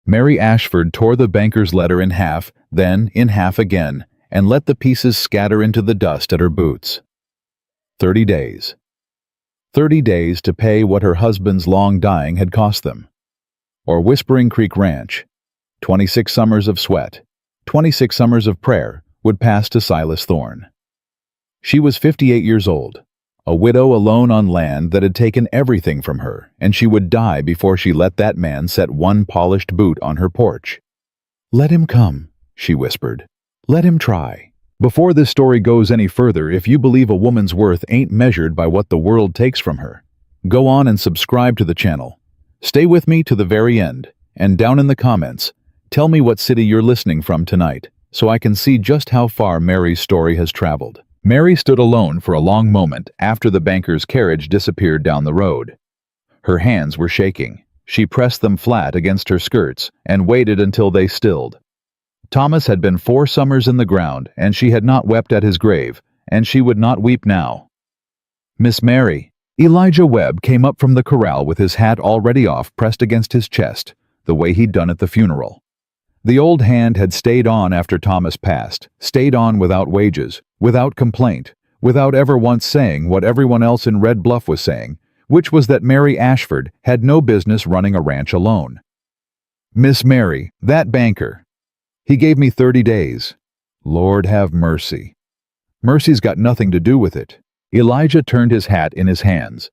Mary Ashford tore the banker's letter in half, then in half again, and let the pieces scatter into the dust at her boots. 30 days. 30 days to pay what her husband's long dying had cost them. Or Whispering Creek Ranch. 26 summers of sweat, 26 summers of prayer would pass to Silas Thorne. She was 58 years old, a widow alone on land that had taken everything from her, and she would die before she let that man set one polished boot on her porch. "Let him come," she whispered. "Let him try." Before this story goes any further, if you believe a woman's worth ain't measured by what the world takes from her, go on and subscribe to the channel. Stay with me to the very end, and down in the comments, tell me what city you're listening from tonight, so I can see just how far Mary's story has traveled. Mary stood alone for a long moment after the banker's carriage disappeared down the road. Her hands were shaking. She pressed them flat against her skirts and waited until they stilled. Thomas had been 4 summers in the ground, and she had not wept at his grave, and she would not weep now. "Miss Mary." Elijah Webb came up from the corral with his hat already off, pressed against his chest, the way he'd done at the funeral. The old hand had stayed on after Thomas passed, stayed on without wages, without complaint, without ever once saying what everyone else in Red Bluff was saying, which was that Mary Ashford had no business running a ranch alone. "Miss Mary, that banker. He gave me 30 days. Lord have mercy. Mercy's got nothing to do with it." Elijah turned his hat in his hands.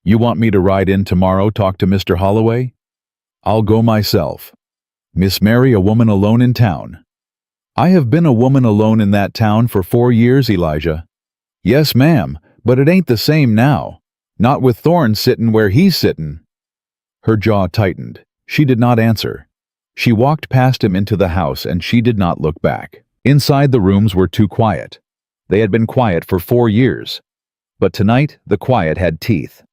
"You want me to ride in tomorrow, talk to Mr. Holloway? I'll go myself. Miss Mary, a woman alone in town." "I have been a woman alone in that town for 4 years, Elijah." "Yes, ma'am, but it ain't the same now. Not with Thorne sittin' where he's sittin'." Her jaw tightened. She did not answer. She walked past him into the house, and she did not look back. Inside, the rooms were too quiet. They had been quiet for 4 years. But tonight, the quiet had teeth.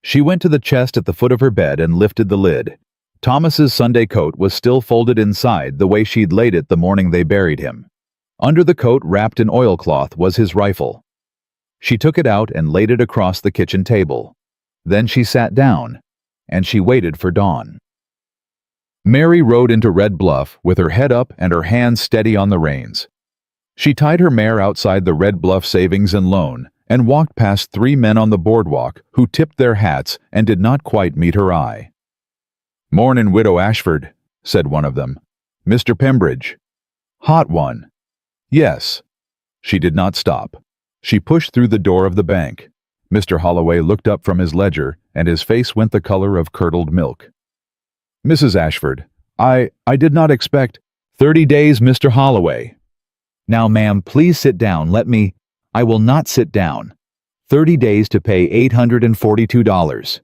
She went to the chest at the foot of her bed and lifted the lid. Thomas's Sunday coat was still folded inside the way she'd laid it the morning they buried him. Under the coat, wrapped in oilcloth, was his rifle. She took it out and laid it across the kitchen table. Then she sat down, and she waited for dawn. Mary rode into Red Bluff with her head up and her hands steady on the reins. She tied her mare outside the Red Bluff Savings and Loan and walked past 3 men on the boardwalk who tipped their hats and did not quite meet her eye. "Mornin', Widow Ashford," said one of them. "Mr. Pembridge." "Hot one." "Yes." She did not stop. She pushed through the door of the bank. Mr. Holloway looked up from his ledger, and his face went the color of curdled milk. "Mrs. Ashford, I did not expect—" "30 days, Mr. Holloway." "Now, ma'am, please sit down. I will not sit down. 30 days to pay $842.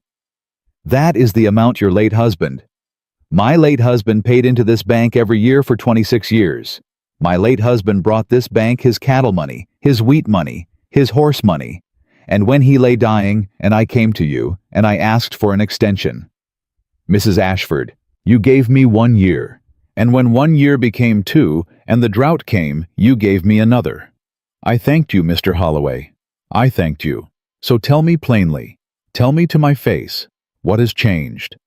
That is the amount your late husband. My late husband paid into this bank every year for 26 years. My late husband brought this bank his cattle money, his wheat money, his horse money. And when he lay dying, and I came to you, and I asked for an extension. Mrs. Ashford, you gave me 1 year. And when 1 year became 2, and the drought came, you gave me another. I thanked you, Mr. Holloway. I thanked you. So tell me plainly, tell me to my face, what has changed?"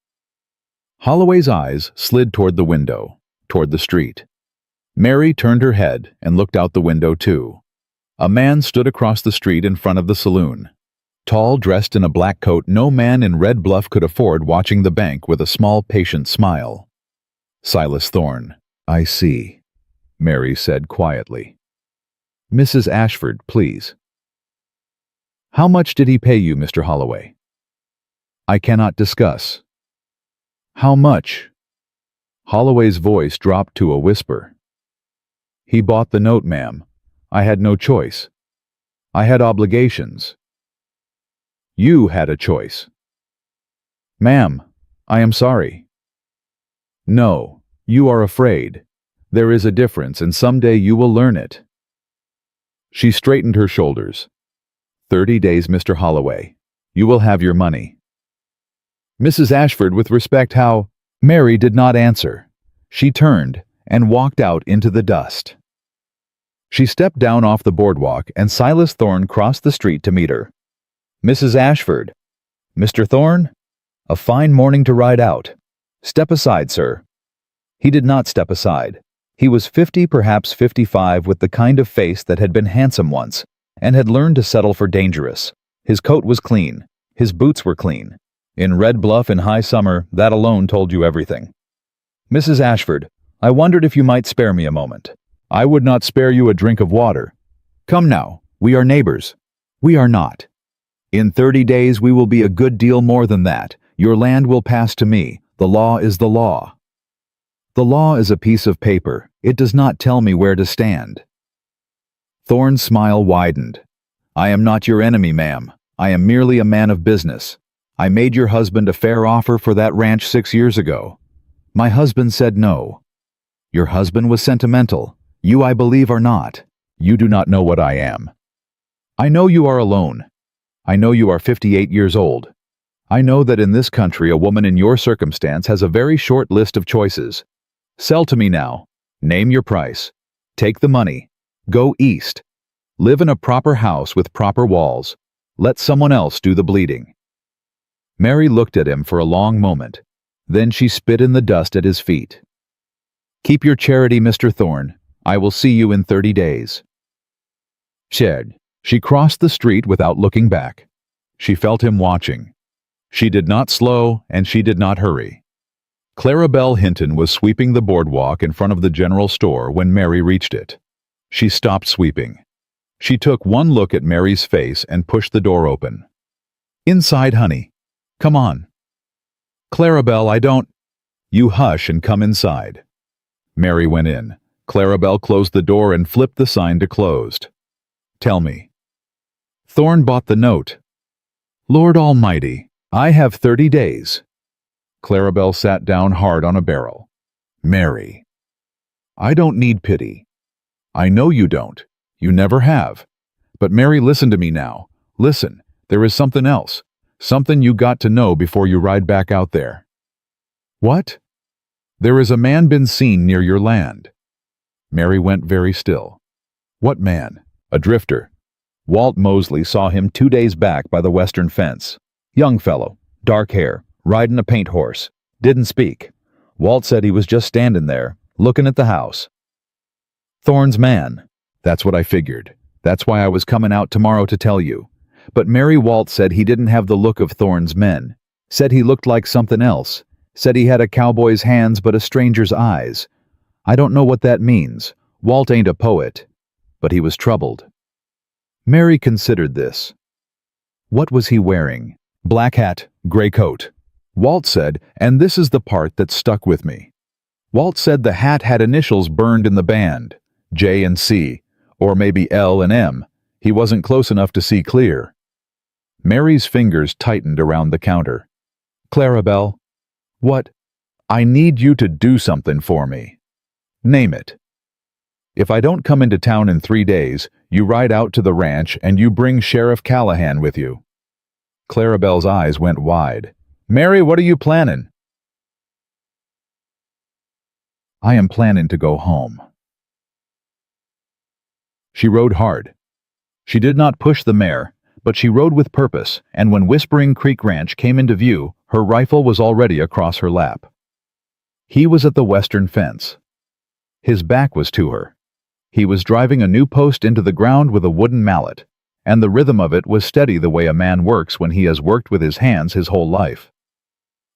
Holloway's eyes slid toward the window, toward the street. Mary turned her head and looked out the window too. A man stood across the street in front of the saloon. Tall, dressed in a black coat no man in Red Bluff could afford, watching the bank with a small, patient smile. "Silas Thorne, I see," Mary said quietly. "Mrs. Ashford, please." "How much did he pay you, Mr. Holloway?" "I cannot discuss." "How much?" Holloway's voice dropped to a whisper. "He bought the note, ma'am. I had no choice. I had obligations." "You had a choice." "Ma'am, I am sorry." "No, you are afraid. There is a difference, and someday you will learn it." She straightened her shoulders. 30 days, Mr. Holloway. You will have your money." "Mrs. Ashford, with respect, how—" Mary did not answer. She turned and walked out into the dust. She stepped down off the boardwalk, and Silas Thorne crossed the street to meet her. "Mrs. Ashford." "Mr. Thorne? A fine morning to ride out. Step aside, sir." He did not step aside. He was 50, perhaps 55, with the kind of face that had been handsome once, and had learned to settle for dangerous. His coat was clean. His boots were clean. In Red Bluff in high summer, that alone told you everything. "Mrs. Ashford, I wondered if you might spare me a moment." "I would not spare you a drink of water." "Come now, we are neighbors." "We are not. In 30 days we will be a good deal more than that. Your land will pass to me. The law is the law." "The law is a piece of paper. It does not tell me where to stand." Thorne's smile widened. "I am not your enemy, ma'am. I am merely a man of business. I made your husband a fair offer for that ranch 6 years ago. My husband said no. Your husband was sentimental. You, I believe, are not. You do not know what I am. I know you are alone. I know you are 58 years old. I know that in this country a woman in your circumstance has a very short list of choices. Sell to me now. Name your price. Take the money. Go east. Live in a proper house with proper walls. Let someone else do the bleeding." Mary looked at him for a long moment. Then she spit in the dust at his feet. "Keep your charity, Mr. Thorne. I will see you in 30 days. Shed. She crossed the street without looking back. She felt him watching. She did not slow, and she did not hurry. Clarabelle Hinton was sweeping the boardwalk in front of the general store when Mary reached it. She stopped sweeping. She took one look at Mary's face and pushed the door open. "Inside, honey. Come on." "Clarabelle, I don't—" "You hush and come inside." Mary went in. Clarabelle closed the door and flipped the sign to closed. "Tell me." "Thorne bought the note." "Lord Almighty, I have 30 days. Clarabelle sat down hard on a barrel. "Mary, I don't need pity. I know you don't. You never have. But Mary, listen to me now. Listen, there is something else. Something you got to know before you ride back out there." "What?" "There is a man been seen near your land." Mary went very still. "What man?" "A drifter. Walt Mosley saw him 2 days back by the western fence. Young fellow, dark hair, riding a paint horse. Didn't speak. Walt said he was just standing there, looking at the house." "Thorne's man." "That's what I figured. That's why I was coming out tomorrow to tell you. But Mary, Walt said he didn't have the look of Thorne's men. Said he looked like something else. Said he had a cowboy's hands but a stranger's eyes. I don't know what that means. Walt ain't a poet. But he was troubled." Mary considered this. "What was he wearing?" "Black hat, gray coat. Walt said, and this is the part that stuck with me. Walt said the hat had initials burned in the band, J and C, or maybe L and M. He wasn't close enough to see clear." Mary's fingers tightened around the counter. "Clarabelle." "What?" "I need you to do something for me." "Name it." "If I don't come into town in 3 days, you ride out to the ranch and you bring Sheriff Callahan with you." Clarabelle's eyes went wide. "Mary, what are you planning?" "I am planning to go home." She rode hard. She did not push the mare, but she rode with purpose, and when Whispering Creek Ranch came into view, her rifle was already across her lap. He was at the western fence. His back was to her. He was driving a new post into the ground with a wooden mallet, and the rhythm of it was steady the way a man works when he has worked with his hands his whole life.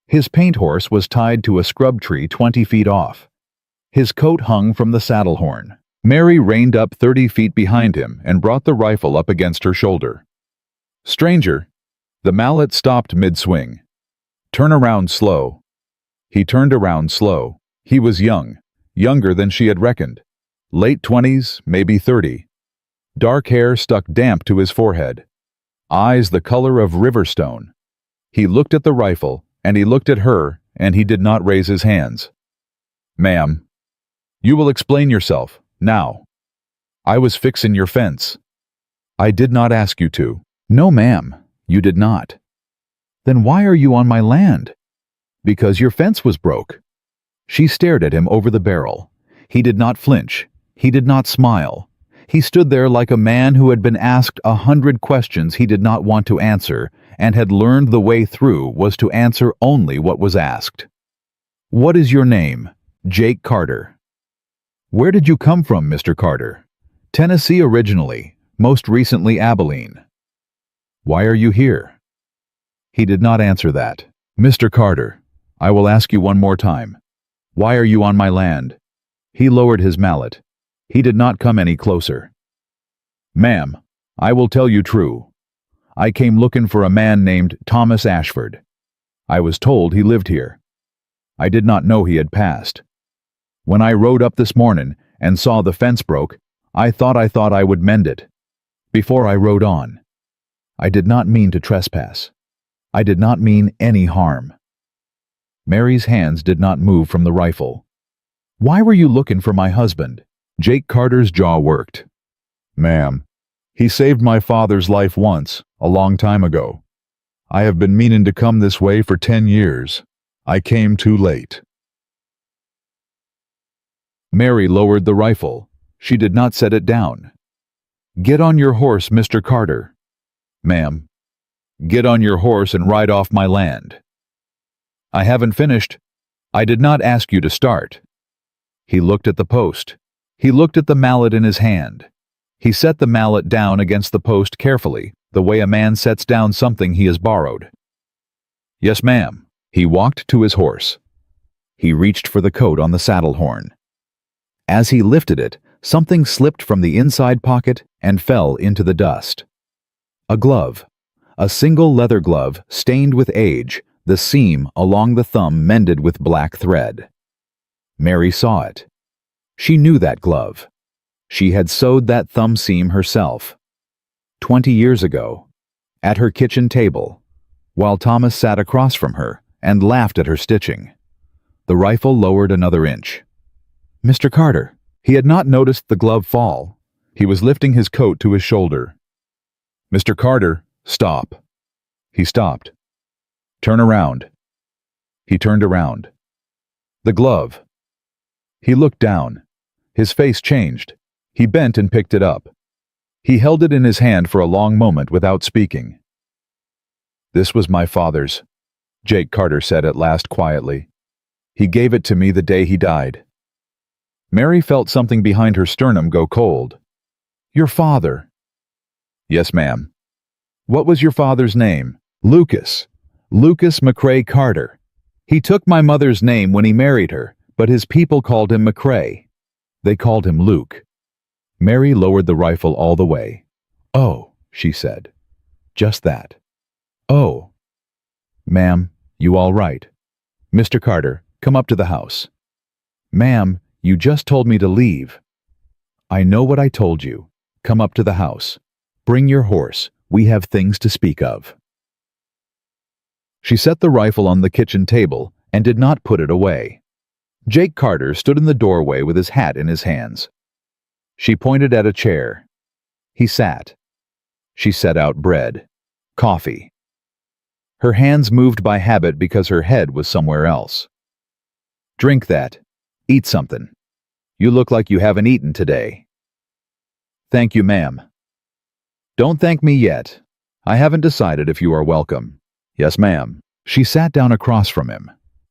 His paint horse was tied to a scrub tree 20 feet off. His coat hung from the saddle horn. Mary reined up 30 feet behind him and brought the rifle up against her shoulder. "Stranger." The mallet stopped mid-swing. "Turn around slow." He turned around slow. He was young, younger than she had reckoned. Late 20s, maybe 30. Dark hair stuck damp to his forehead. Eyes the color of river stone. He looked at the rifle, and he looked at her, and he did not raise his hands. "Ma'am, you will explain yourself, now. I was fixin' your fence." "I did not ask you to." "No, ma'am, you did not." "Then why are you on my land?" "Because your fence was broke." She stared at him over the barrel. He did not flinch. He did not smile. He stood there like a man who had been asked 100 questions he did not want to answer, and had learned the way through was to answer only what was asked. "What is your name?" Jake Carter. Where did you come from, Mr. Carter? Tennessee originally, most recently Abilene. Why are you here? He did not answer that. Mr. Carter, I will ask you one more time. Why are you on my land? He lowered his mallet. He did not come any closer. Ma'am, I will tell you true. I came looking for a man named Thomas Ashford. I was told he lived here. I did not know he had passed. When I rode up this morning and saw the fence broke, I thought I would mend it. Before I rode on. I did not mean to trespass. I did not mean any harm. Mary's hands did not move from the rifle. Why were you looking for my husband? Jake Carter's jaw worked. Ma'am, he saved my father's life once, a long time ago. I have been meaning to come this way for 10 years. I came too late. Mary lowered the rifle. She did not set it down. Get on your horse, Mr. Carter. Ma'am, get on your horse and ride off my land. I haven't finished. I did not ask you to start. He looked at the post. He looked at the mallet in his hand. He set the mallet down against the post carefully, the way a man sets down something he has borrowed. Yes, ma'am. He walked to his horse. He reached for the coat on the saddle horn. As he lifted it, something slipped from the inside pocket and fell into the dust. A glove. A single leather glove, stained with age, the seam along the thumb mended with black thread. Mary saw it. She knew that glove. She had sewed that thumb seam herself. 20 years ago, at her kitchen table, while Thomas sat across from her and laughed at her stitching. The rifle lowered another inch. Mr. Carter. He had not noticed the glove fall. He was lifting his coat to his shoulder. Mr. Carter, stop. He stopped. Turn around. He turned around. The glove. He looked down. His face changed. He bent and picked it up. He held it in his hand for a long moment without speaking. This was my father's, Jake Carter said at last quietly. He gave it to me the day he died. Mary felt something behind her sternum go cold. Your father? Yes, ma'am. What was your father's name? Lucas. Lucas McCrae Carter. He took my mother's name when he married her, but his people called him McCrae. They called him Luke. Mary lowered the rifle all the way. Oh, she said. Just that. Oh. Ma'am, you all right? Mr. Carter, come up to the house. Ma'am, you just told me to leave. I know what I told you. Come up to the house. Bring your horse. We have things to speak of. She set the rifle on the kitchen table and did not put it away. Jake Carter stood in the doorway with his hat in his hands. She pointed at a chair. He sat. She set out bread, coffee. Her hands moved by habit because her head was somewhere else. Drink that. Eat something. You look like you haven't eaten today. Thank you, ma'am. Don't thank me yet. I haven't decided if you are welcome. Yes, ma'am. She sat down across from him.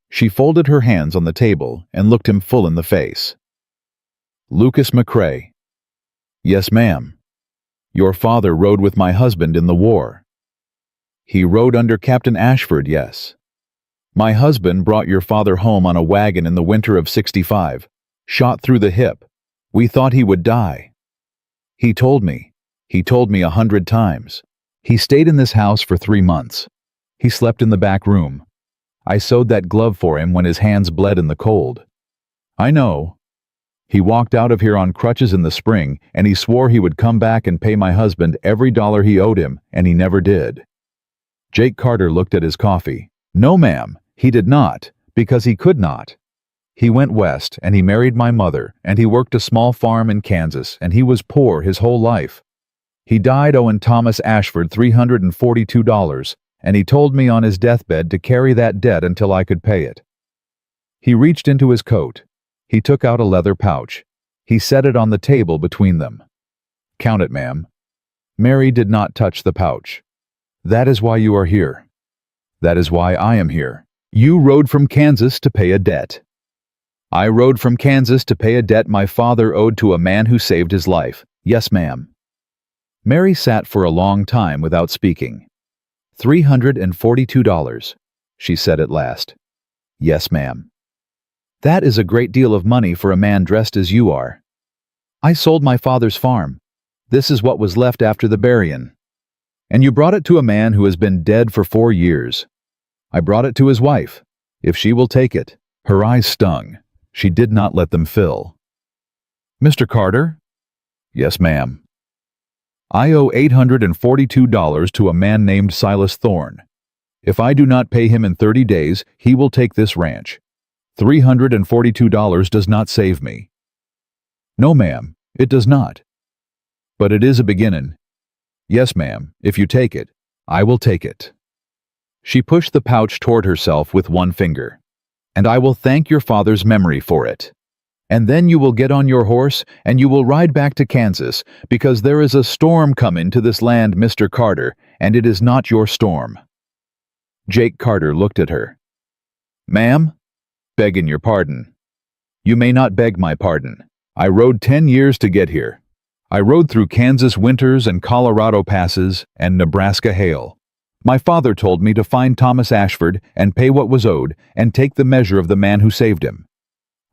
She folded her hands on the table and looked him full in the face. Lucas McCrae. Yes, ma'am. Your father rode with my husband in the war. He rode under Captain Ashford, yes. My husband brought your father home on a wagon in the winter of '65, shot through the hip. We thought he would die. He told me 100 times. He stayed in this house for 3 months. He slept in the back room. I sewed that glove for him when his hands bled in the cold. I know. He walked out of here on crutches in the spring, and he swore he would come back and pay my husband every dollar he owed him, and he never did. Jake Carter looked at his coffee. No, ma'am, he did not, because he could not. He went west, and he married my mother, and he worked a small farm in Kansas, and he was poor his whole life. He died owing Thomas Ashford $342, and he told me on his deathbed to carry that debt until I could pay it. He reached into his coat. He took out a leather pouch. He set it on the table between them. Count it, ma'am. Mary did not touch the pouch. That is why you are here. That is why I am here. You rode from Kansas to pay a debt. I rode from Kansas to pay a debt my father owed to a man who saved his life. Yes, ma'am. Mary sat for a long time without speaking. $342, she said at last. Yes, ma'am. That is a great deal of money for a man dressed as you are. I sold my father's farm. This is what was left after the burying. And you brought it to a man who has been dead for 4 years. I brought it to his wife. If she will take it. Her eyes stung. She did not let them fill. Mr. Carter? Yes, ma'am. I owe $842 to a man named Silas Thorne. If I do not pay him in 30 days, he will take this ranch. $342 does not save me. No, ma'am, it does not. But it is a beginning. Yes, ma'am, if you take it, I will take it. She pushed the pouch toward herself with one finger. And I will thank your father's memory for it. And then you will get on your horse and you will ride back to Kansas, because there is a storm coming to this land, Mr. Carter, and it is not your storm. Jake Carter looked at her. Ma'am, begging your pardon. You may not beg my pardon. I rode 10 years to get here. I rode through Kansas winters and Colorado passes and Nebraska hail. My father told me to find Thomas Ashford and pay what was owed and take the measure of the man who saved him.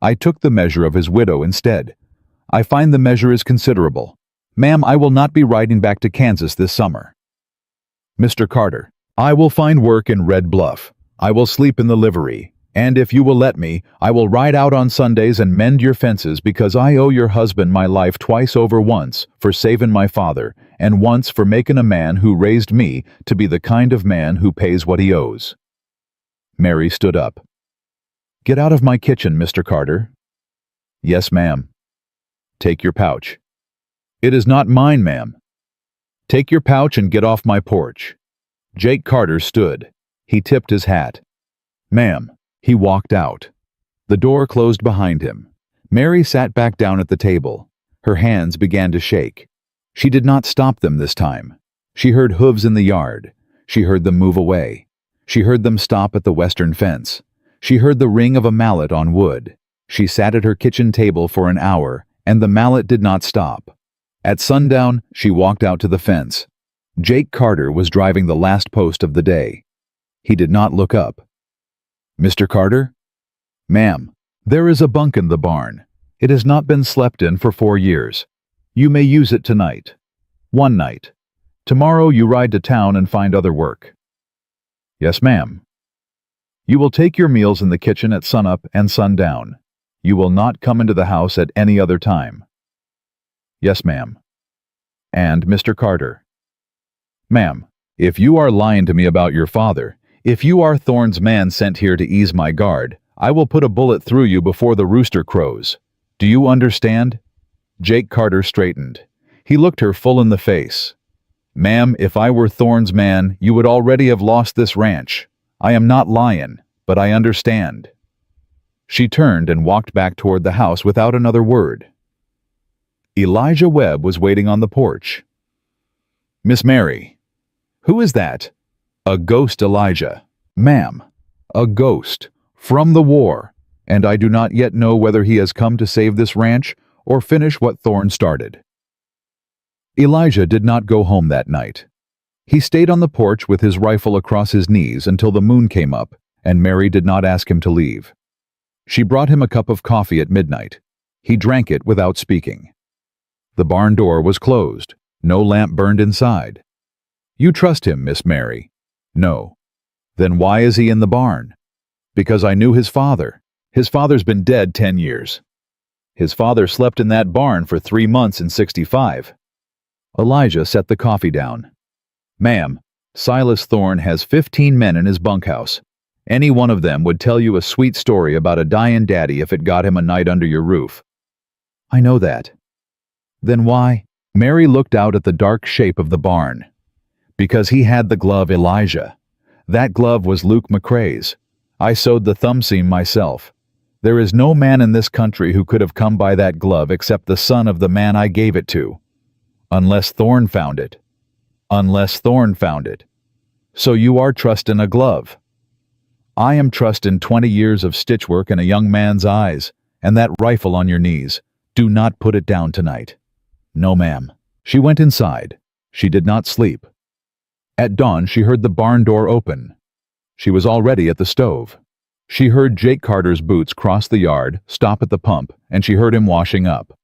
I took the measure of his widow instead. I find the measure is considerable. Ma'am, I will not be riding back to Kansas this summer. Mr. Carter, I will find work in Red Bluff. I will sleep in the livery. And if you will let me, I will ride out on Sundays and mend your fences, because I owe your husband my life twice over, once for saving my father, and once for making a man who raised me to be the kind of man who pays what he owes. Mary stood up. Get out of my kitchen, Mr. Carter. Yes, ma'am. Take your pouch. It is not mine, ma'am. Take your pouch and get off my porch. Jake Carter stood. He tipped his hat. Ma'am. He walked out. The door closed behind him. Mary sat back down at the table. Her hands began to shake. She did not stop them this time. She heard hooves in the yard. She heard them move away. She heard them stop at the western fence. She heard the ring of a mallet on wood. She sat at her kitchen table for an hour, and the mallet did not stop. At sundown, she walked out to the fence. Jake Carter was driving the last post of the day. He did not look up. Mr. Carter? Ma'am, there is a bunk in the barn. It has not been slept in for 4 years. You may use it tonight. One night. Tomorrow you ride to town and find other work. Yes, ma'am. You will take your meals in the kitchen at sunup and sundown. You will not come into the house at any other time. Yes, ma'am. And Mr. Carter. Ma'am, if you are lying to me about your father, if you are Thorne's man sent here to ease my guard, I will put a bullet through you before the rooster crows. Do you understand? Jake Carter straightened. He looked her full in the face. Ma'am, if I were Thorne's man, you would already have lost this ranch. I am not lying, but I understand. She turned and walked back toward the house without another word. Elijah Webb was waiting on the porch. Miss Mary. Who is that? A ghost, Elijah. Ma'am, a ghost. From the war. And I do not yet know whether he has come to save this ranch or finish what Thorne started. Elijah did not go home that night. He stayed on the porch with his rifle across his knees until the moon came up, and Mary did not ask him to leave. She brought him a cup of coffee at midnight. He drank it without speaking. The barn door was closed. No lamp burned inside. You trust him, Miss Mary? No. Then why is he in the barn? Because I knew his father. His father's been dead 10 years. His father slept in that barn for 3 months in '65. Elijah set the coffee down. Ma'am, Silas Thorne has 15 men in his bunkhouse. Any one of them would tell you a sweet story about a dying daddy if it got him a night under your roof. I know that. Then why? Mary looked out at the dark shape of the barn. Because he had the glove Elijah. That glove was Luke McCrae's. I sewed the thumb seam myself. There is no man in this country who could have come by that glove except the son of the man I gave it to. Unless Thorne found it. Unless Thorne found it. So you are trusting a glove. I am trusting 20 years of stitchwork in a young man's eyes. And that rifle on your knees. Do not put it down tonight." "No, ma'am." She went inside. She did not sleep. At dawn, she heard the barn door open. She was already at the stove. She heard Jake Carter's boots cross the yard, stop at the pump, and she heard him washing up.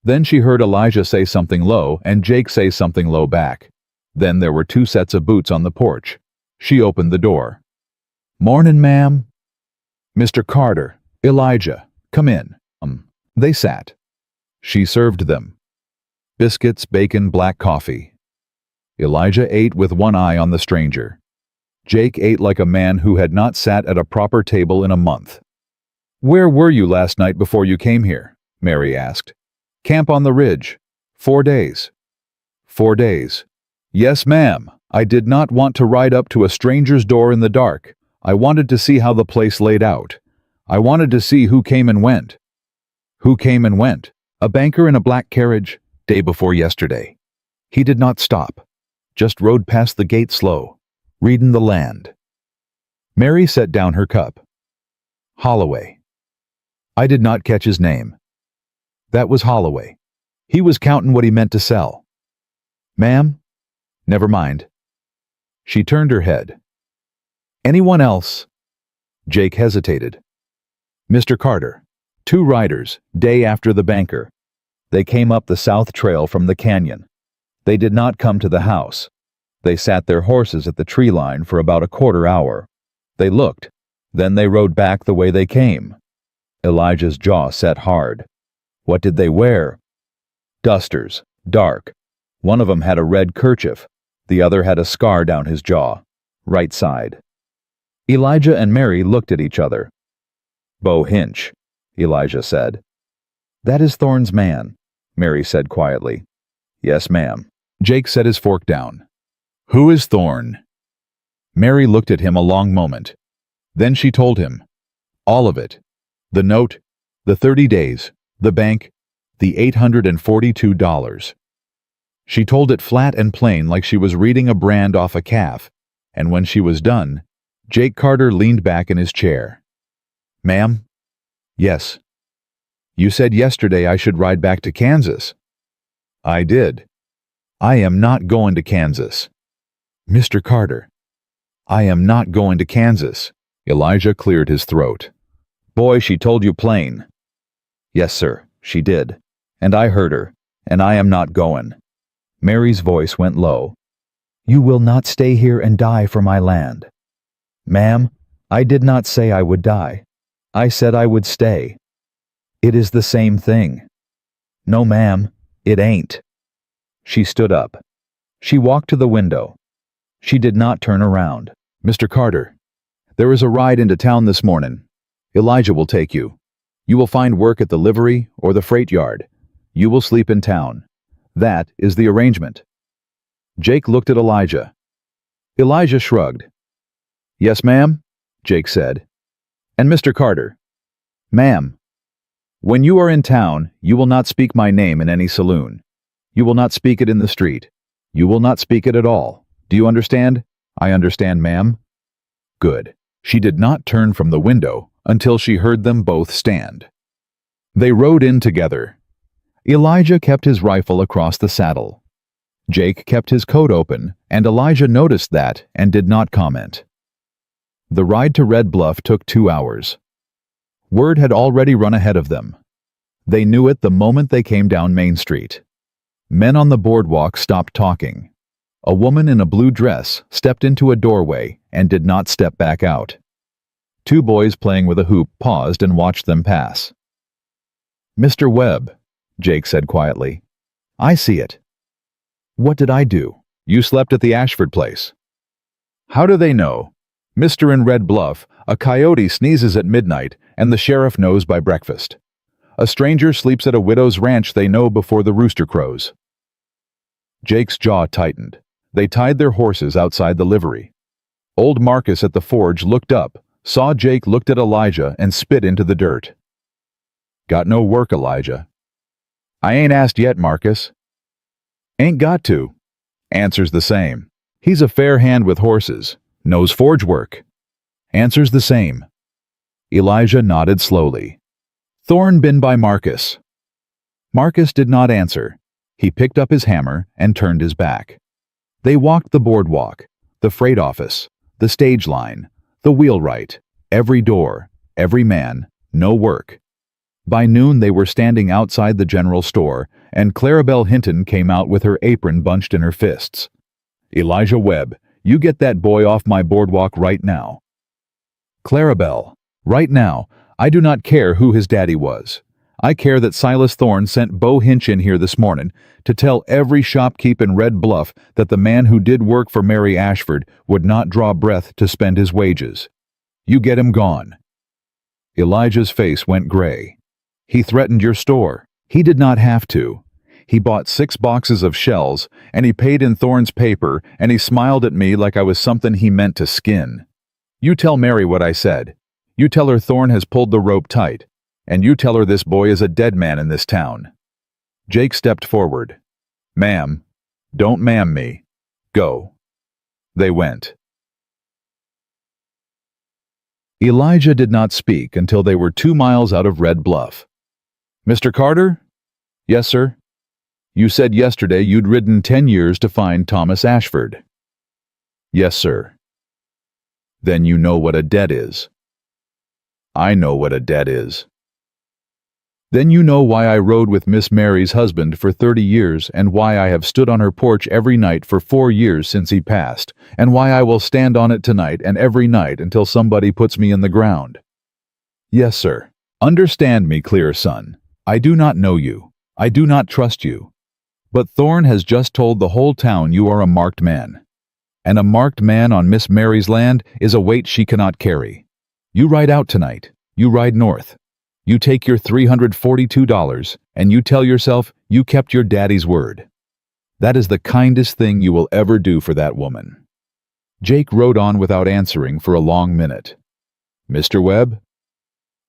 Then she heard Elijah say something low and Jake say something low back. Then there were 2 sets of boots on the porch. She opened the door. "Mornin', ma'am." "Mr. Carter, Elijah, come in." They sat. She served them. Biscuits, bacon, black coffee. Elijah ate with one eye on the stranger. Jake ate like a man who had not sat at a proper table in a month. "Where were you last night before you came here?" Mary asked. "Camp on the ridge. 4 days." 4 days. "Yes, ma'am. I did not want to ride up to a stranger's door in the dark. I wanted to see how the place laid out. I wanted to see who came and went." "Who came and went?" "A banker in a black carriage, day before yesterday. He did not stop. Just rode past the gate slow, readin' the land." Mary set down her cup. "Holloway." "I did not catch his name." "That was Holloway. He was countin' what he meant to sell." "Ma'am?" "Never mind." She turned her head. "Anyone else?" Jake hesitated. "Mr. Carter. 2 riders, day after the banker. They came up the south trail from the canyon. They did not come to the house. They sat their horses at the tree line for about a quarter hour. They looked. Then they rode back the way they came." Elijah's jaw set hard. "What did they wear?" "Dusters, dark. One of them had a red kerchief. The other had a scar down his jaw, right side." Elijah and Mary looked at each other. "Bo Hinch," Elijah said. "That is Thorne's man," Mary said quietly. "Yes, ma'am." Jake set his fork down. "Who is Thorne?" Mary looked at him a long moment. Then she told him. All of it. The note, the 30 days, the bank, the $842. She told it flat and plain like she was reading a brand off a calf, and when she was done, Jake Carter leaned back in his chair. "Ma'am?" "Yes." "You said yesterday I should ride back to Kansas." "I did." "I am not going to Kansas." "Mr. Carter." "I am not going to Kansas." Elijah cleared his throat. "Boy, she told you plain." "Yes, sir, she did. And I heard her, and I am not going." Mary's voice went low. "You will not stay here and die for my land." "Ma'am, I did not say I would die. I said I would stay." "It is the same thing." "No, ma'am, it ain't." She stood up. She walked to the window. She did not turn around. "Mr. Carter, there is a ride into town this morning. Elijah will take you. You will find work at the livery or the freight yard. You will sleep in town. That is the arrangement." Jake looked at Elijah. Elijah shrugged. "Yes, ma'am," Jake said. "And Mr. Carter." "Ma'am. When you are in town, you will not speak my name in any saloon. You will not speak it in the street. You will not speak it at all. Do you understand?" "I understand, ma'am." Good. She did not turn from the window until she heard them both stand. They rode in together. Elijah kept his rifle across the saddle. Jake kept his coat open, and Elijah noticed that and did not comment. The ride to Red Bluff took 2 hours. Word had already run ahead of them. They knew it the moment they came down Main Street. Men on the boardwalk stopped talking. A woman in a blue dress stepped into a doorway and did not step back out. 2 boys playing with a hoop paused and watched them pass. "Mr. Webb," Jake said quietly. "I see it." "What did I do?" "You slept at the Ashford place." "How do they know? Mr. in Red Bluff, a coyote sneezes at midnight and the sheriff knows by breakfast. A stranger sleeps at a widow's ranch they know before the rooster crows." Jake's jaw tightened. They tied their horses outside the livery. Old Marcus at the forge looked up, saw Jake, looked at Elijah, and spit into the dirt. "Got no work, Elijah." "I ain't asked yet, Marcus." "Ain't got to." Answer's the same. "He's a fair hand with horses. Knows forge work." Answer's the same. Elijah nodded slowly. Thorn been by Marcus. Marcus did not answer. He picked up his hammer and turned his back. They walked the boardwalk, the freight office, the stage line, the wheelwright, every door, every man, no work. By noon they were standing outside the general store, and Clarabelle Hinton came out with her apron bunched in her fists. "Elijah Webb, you get that boy off my boardwalk right now." "Clarabelle, right now, I do not care who his daddy was. I care that Silas Thorne sent Bo Hinch in here this morning to tell every shopkeep in Red Bluff that the man who did work for Mary Ashford would not draw breath to spend his wages. You get him gone." Elijah's face went gray. "He threatened your store. He did not have to. He bought 6 boxes of shells, and he paid in Thorne's paper, and he smiled at me like I was something he meant to skin. You tell Mary what I said. You tell her Thorne has pulled the rope tight, and you tell her this boy is a dead man in this town." Jake stepped forward. "Ma'am, don't ma'am me. Go." They went. Elijah did not speak until they were 2 miles out of Red Bluff. "Mr. Carter?" "Yes, sir." "You said yesterday you'd ridden 10 years to find Thomas Ashford." "Yes, sir." "Then you know what a debt is." "I know what a debt is." "Then you know why I rode with Miss Mary's husband for 30 years and why I have stood on her porch every night for 4 years since he passed, and why I will stand on it tonight and every night until somebody puts me in the ground." "Yes, sir. Understand me clear, son. I do not know you. I do not trust you. But Thorne has just told the whole town you are a marked man. And a marked man on Miss Mary's land is a weight she cannot carry. You ride out tonight. You ride north. You take your $342, and you tell yourself you kept your daddy's word. That is the kindest thing you will ever do for that woman." Jake rode on without answering for a long minute. "Mr. Webb?"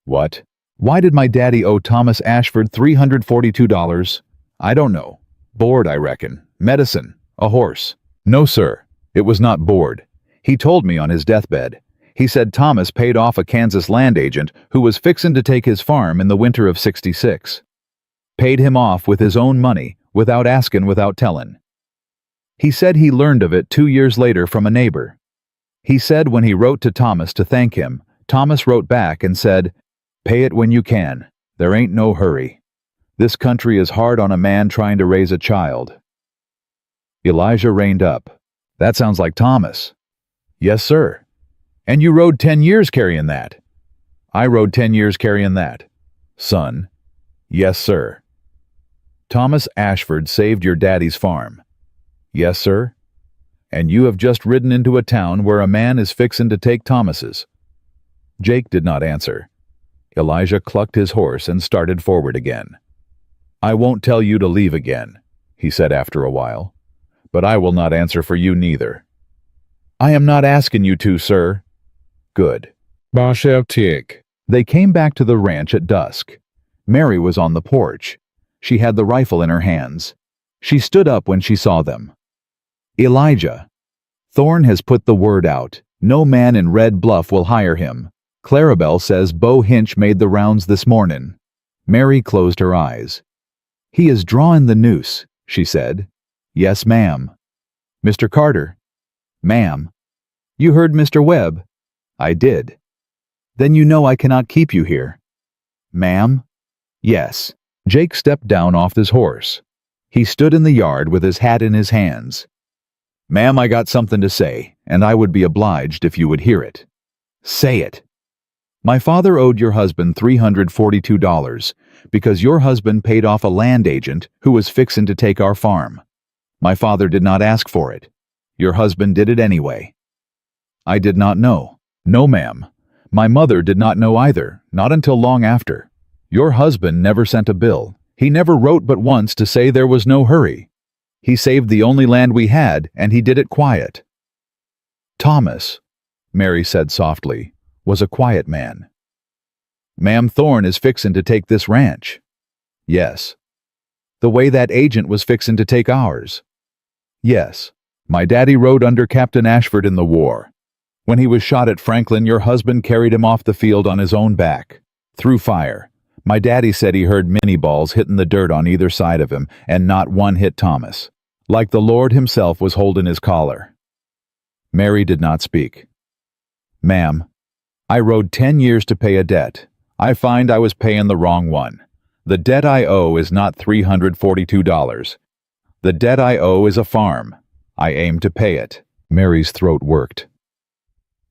"What?" "Why did my daddy owe Thomas Ashford $342? I don't know. Board, I reckon. Medicine. A horse." "No, sir. It was not board. He told me on his deathbed. He said Thomas paid off a Kansas land agent who was fixin' to take his farm in the winter of '66. Paid him off with his own money, without askin', without tellin'. He said he learned of it 2 years later from a neighbor. He said when he wrote to Thomas to thank him, Thomas wrote back and said, 'Pay it when you can. There ain't no hurry. This country is hard on a man trying to raise a child.'" Elijah reined up. "That sounds like Thomas." "Yes, sir. And you rode 10 years carrying that." "I rode 10 years carrying that." "Son." "Yes, sir." "Thomas Ashford saved your daddy's farm." "Yes, sir." "And you have just ridden into a town where a man is fixin' to take Thomas's." Jake did not answer. Elijah clucked his horse and started forward again. "I won't tell you to leave again," he said after a while. "But I will not answer for you neither." "I am not asking you to, sir." "Good." They came back to the ranch at dusk. Mary was on the porch. She had the rifle in her hands. She stood up when she saw them. "Elijah, Thorne has put the word out. No man in Red Bluff will hire him. Clarabelle says Bo Hinch made the rounds this morning." Mary closed her eyes. "He is drawing the noose," she said. "Yes, ma'am." "Mr. Carter?" "Ma'am." "You heard Mr. Webb?" "I did." "Then you know I cannot keep you here." "Ma'am?" "Yes." Jake stepped down off his horse. He stood in the yard with his hat in his hands. "Ma'am, I got something to say, and I would be obliged if you would hear it." "Say it." "My father owed your husband $342 because your husband paid off a land agent who was fixin' to take our farm. My father did not ask for it. Your husband did it anyway." "I did not know." "No, ma'am. My mother did not know either, not until long after. Your husband never sent a bill. He never wrote but once to say there was no hurry. He saved the only land we had, and he did it quiet." "Thomas," Mary said softly, "was a quiet man." "Ma'am, Thorne is fixin' to take this ranch." "Yes." "The way that agent was fixin' to take ours." "Yes. My daddy rode under Captain Ashford in the war. When he was shot at Franklin, your husband carried him off the field on his own back, through fire. My daddy said he heard mini balls hitting the dirt on either side of him, and not one hit Thomas. Like the Lord himself was holding his collar. Mary did not speak. Ma'am, I rode 10 years to pay a debt. I find I was paying the wrong one. The debt I owe is not $342. The debt I owe is a farm. I aim to pay it. Mary's throat worked.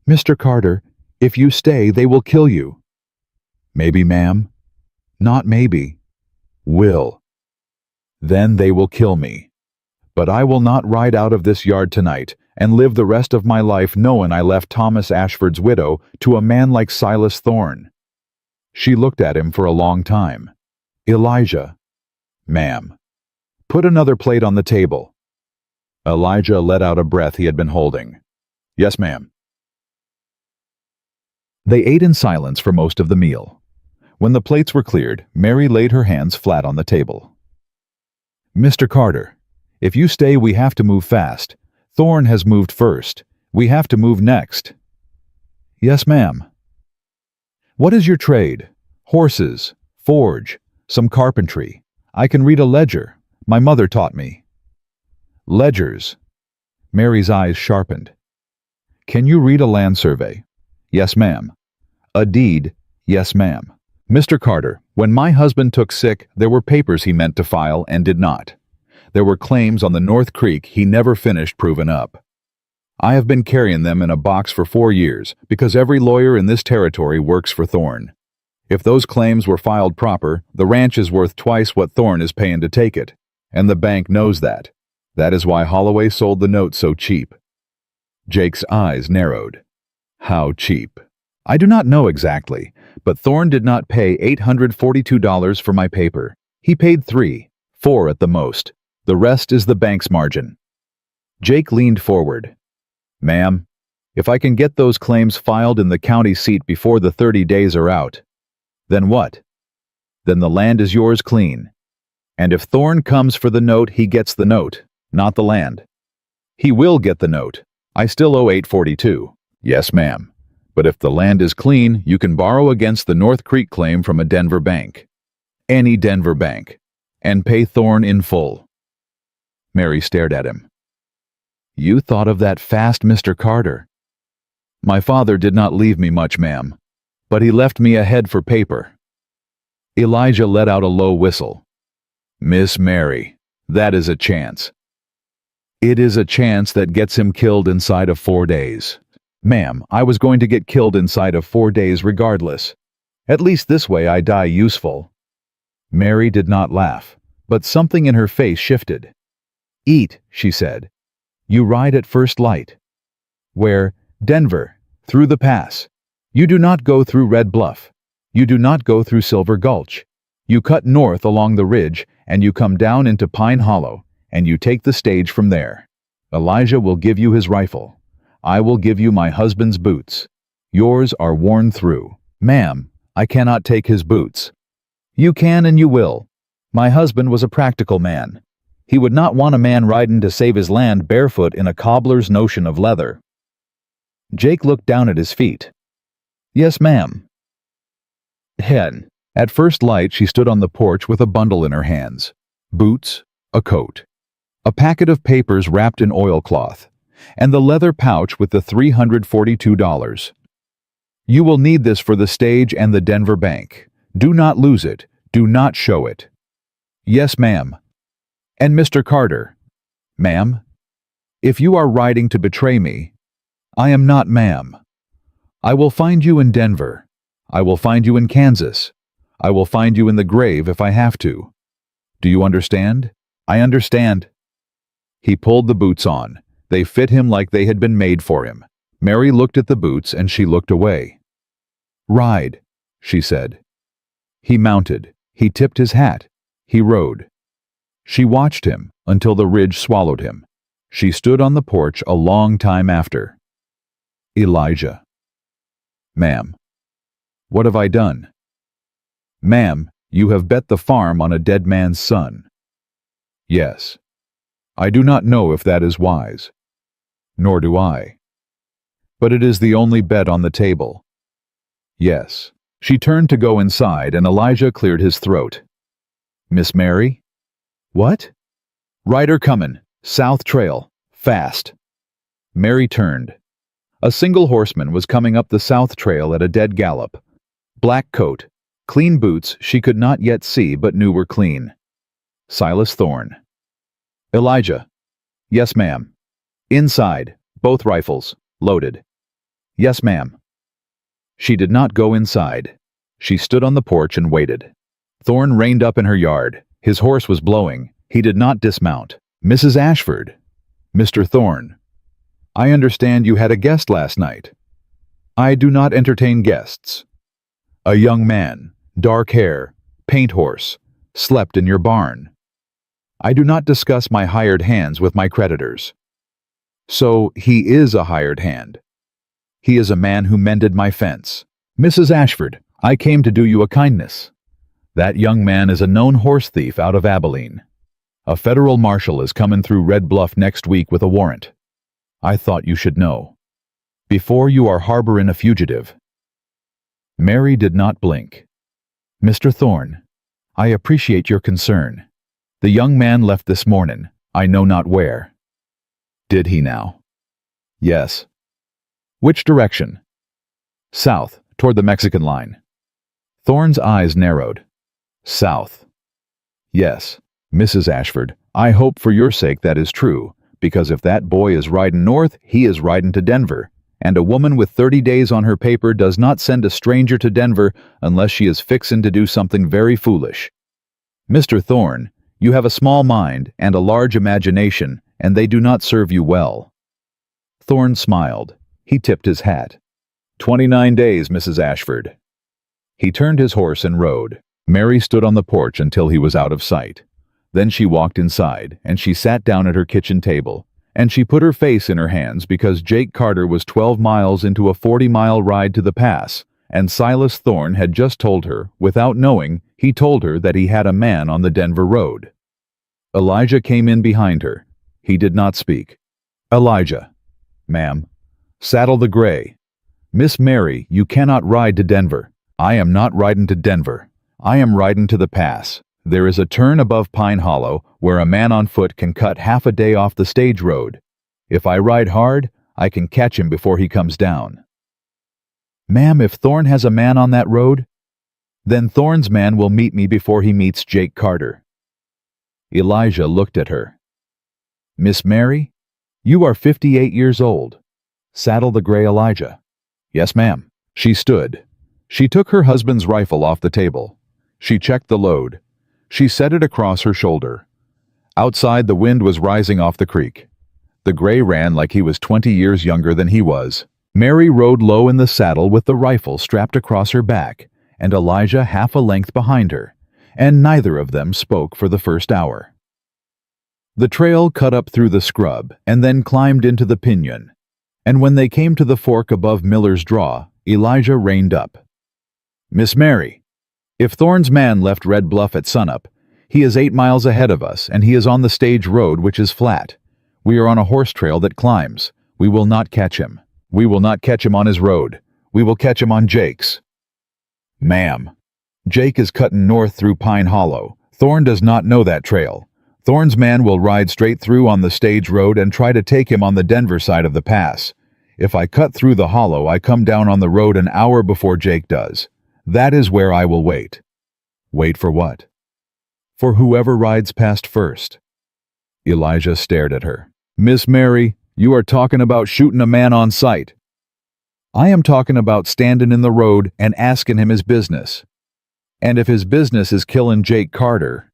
Mr. Carter, if you stay, they will kill you. Maybe, ma'am. Not maybe. Will. Then they will kill me. But I will not ride out of this yard tonight and live the rest of my life knowing I left Thomas Ashford's widow to a man like Silas Thorne. She looked at him for a long time. Elijah. Ma'am. Put another plate on the table. Elijah let out a breath he had been holding. Yes, ma'am. They ate in silence for most of the meal. When the plates were cleared, Mary laid her hands flat on the table. Mr. Carter, if you stay, we have to move fast. Thorne has moved first. We have to move next. Yes, ma'am. What is your trade? Horses, forge, some carpentry. I can read a ledger. My mother taught me. Ledgers. Mary's eyes sharpened. Can you read a land survey? Yes, ma'am. A deed? Yes, ma'am. Mr. Carter, when my husband took sick, there were papers he meant to file and did not. There were claims on the North Creek he never finished proving up. I have been carrying them in a box for 4 years because every lawyer in this territory works for Thorne. If those claims were filed proper, the ranch is worth twice what Thorne is paying to take it, and the bank knows that. That is why Holloway sold the note so cheap. Jake's eyes narrowed. How cheap? I do not know exactly, but Thorne did not pay $842 for my paper. He paid $3, $4 at the most. The rest is the bank's margin. Jake leaned forward. Ma'am, if I can get those claims filed in the county seat before the 30 days are out, then what? Then the land is yours clean. And if Thorne comes for the note, he gets the note, not the land. He will get the note. I still owe $842. Yes, ma'am. But if the land is clean, you can borrow against the North Creek claim from a Denver bank. Any Denver bank. And pay Thorne in full. Mary stared at him. You thought of that fast, Mr. Carter. My father did not leave me much, ma'am, but he left me a head for paper. Elijah let out a low whistle. Miss Mary, that is a chance. It is a chance that gets him killed inside of 4 days. Ma'am, I was going to get killed inside of 4 days regardless. At least this way I die useful. Mary did not laugh, but something in her face shifted. Eat, she said. You ride at first light. Where? Denver, through the pass. You do not go through Red Bluff. You do not go through Silver Gulch. You cut north along the ridge, and you come down into Pine Hollow, and you take the stage from there. Elijah will give you his rifle. I will give you my husband's boots. Yours are worn through. Ma'am, I cannot take his boots. You can and you will. My husband was a practical man. He would not want a man riding to save his land barefoot in a cobbler's notion of leather. Jake looked down at his feet. Yes, ma'am. Hen. At first light, she stood on the porch with a bundle in her hands. Boots, a coat, a packet of papers wrapped in oilcloth, and the leather pouch with the $342. You will need this for the stage and the Denver bank. Do not lose it. Do not show it. Yes, ma'am. And Mr. Carter. Ma'am? If you are riding to betray me, I am not ma'am. I will find you in Denver. I will find you in Kansas. I will find you in the grave if I have to. Do you understand? I understand. He pulled the boots on. They fit him like they had been made for him. Mary looked at the boots and she looked away. Ride, she said. He mounted. He tipped his hat. He rode. She watched him until the ridge swallowed him. She stood on the porch a long time after. Elijah. Ma'am. What have I done? Ma'am, you have bet the farm on a dead man's son. Yes. I do not know if that is wise. Nor do I. But it is the only bet on the table. Yes, She turned to go inside, and Elijah cleared his throat. "Miss Mary?" "What?" "Rider comin', South Trail, fast." Mary turned. A single horseman was coming up the South Trail at a dead gallop. Black coat, clean boots she could not yet see but knew were clean. Silas Thorne. "Elijah." "Yes, ma'am." "Inside, both rifles, loaded." "Yes, ma'am." She did not go inside. She stood on the porch and waited. Thorne reined up in her yard. His horse was blowing. He did not dismount. "Mrs. Ashford." "Mr. Thorne. I understand you had a guest last night." "I do not entertain guests." "A young man, dark hair, paint horse, slept in your barn." "I do not discuss my hired hands with my creditors." "So he is a hired hand." "He is a man who mended my fence." "Mrs. Ashford, I came to do you a kindness. That young man is a known horse thief out of Abilene. A federal marshal is coming through Red Bluff next week with a warrant. I thought you should know. Before you are harboring a fugitive." Mary did not blink. "Mr. Thorne, I appreciate your concern. The young man left this morning, I know not where." "Did he now?" "Yes." "Which direction?" "South, toward the Mexican line." Thorne's eyes narrowed. "South." "Yes, Mrs. Ashford, I hope for your sake that is true, because if that boy is riding north, he is riding to Denver, and a woman with 30 days on her paper does not send a stranger to Denver unless she is fixin' to do something very foolish. Mr. Thorne, you have a small mind and a large imagination, and they do not serve you well." Thorne smiled. He tipped his hat. 29 days, Mrs. Ashford." He turned his horse and rode. Mary stood on the porch until he was out of sight. Then she walked inside, and she sat down at her kitchen table, and she put her face in her hands because Jake Carter was 12 miles into a 40-mile ride to the pass, and Silas Thorne had just told her, without knowing, he told her that he had a man on the Denver road. Elijah came in behind her. He did not speak. "Elijah." "Ma'am." "Saddle the gray." "Miss Mary, you cannot ride to Denver." "I am not riding to Denver. I am riding to the pass. There is a turn above Pine Hollow where a man on foot can cut half a day off the stage road. If I ride hard, I can catch him before he comes down." "Ma'am, if Thorne has a man on that road?" "Then Thorne's man will meet me before he meets Jake Carter." Elijah looked at her. "Miss Mary, you are 58 years old. Saddle the gray, Elijah." "Yes, ma'am." She stood. She took her husband's rifle off the table. She checked the load. She set it across her shoulder. Outside, the wind was rising off the creek. The gray ran like he was 20 years younger than he was. Mary rode low in the saddle with the rifle strapped across her back, and Elijah half a length behind her, and neither of them spoke for the first hour. The trail cut up through the scrub and then climbed into the pinyon, and when they came to the fork above Miller's Draw, Elijah reined up. "Miss Mary, if Thorne's man left Red Bluff at sunup, he is 8 miles ahead of us, and he is on the stage road, which is flat. We are on a horse trail that climbs. We will not catch him. We will not catch him on his road. We will catch him on Jake's." "Ma'am, Jake is cutting north through Pine Hollow. Thorne does not know that trail. Thorne's man will ride straight through on the stage road and try to take him on the Denver side of the pass. If I cut through the hollow, I come down on the road an hour before Jake does. That is where I will wait." "Wait for what?" "For whoever rides past first." Elijah stared at her. "Miss Mary, you are talking about shooting a man on sight." "I am talking about standing in the road and asking him his business. And if his business is killing Jake Carter—"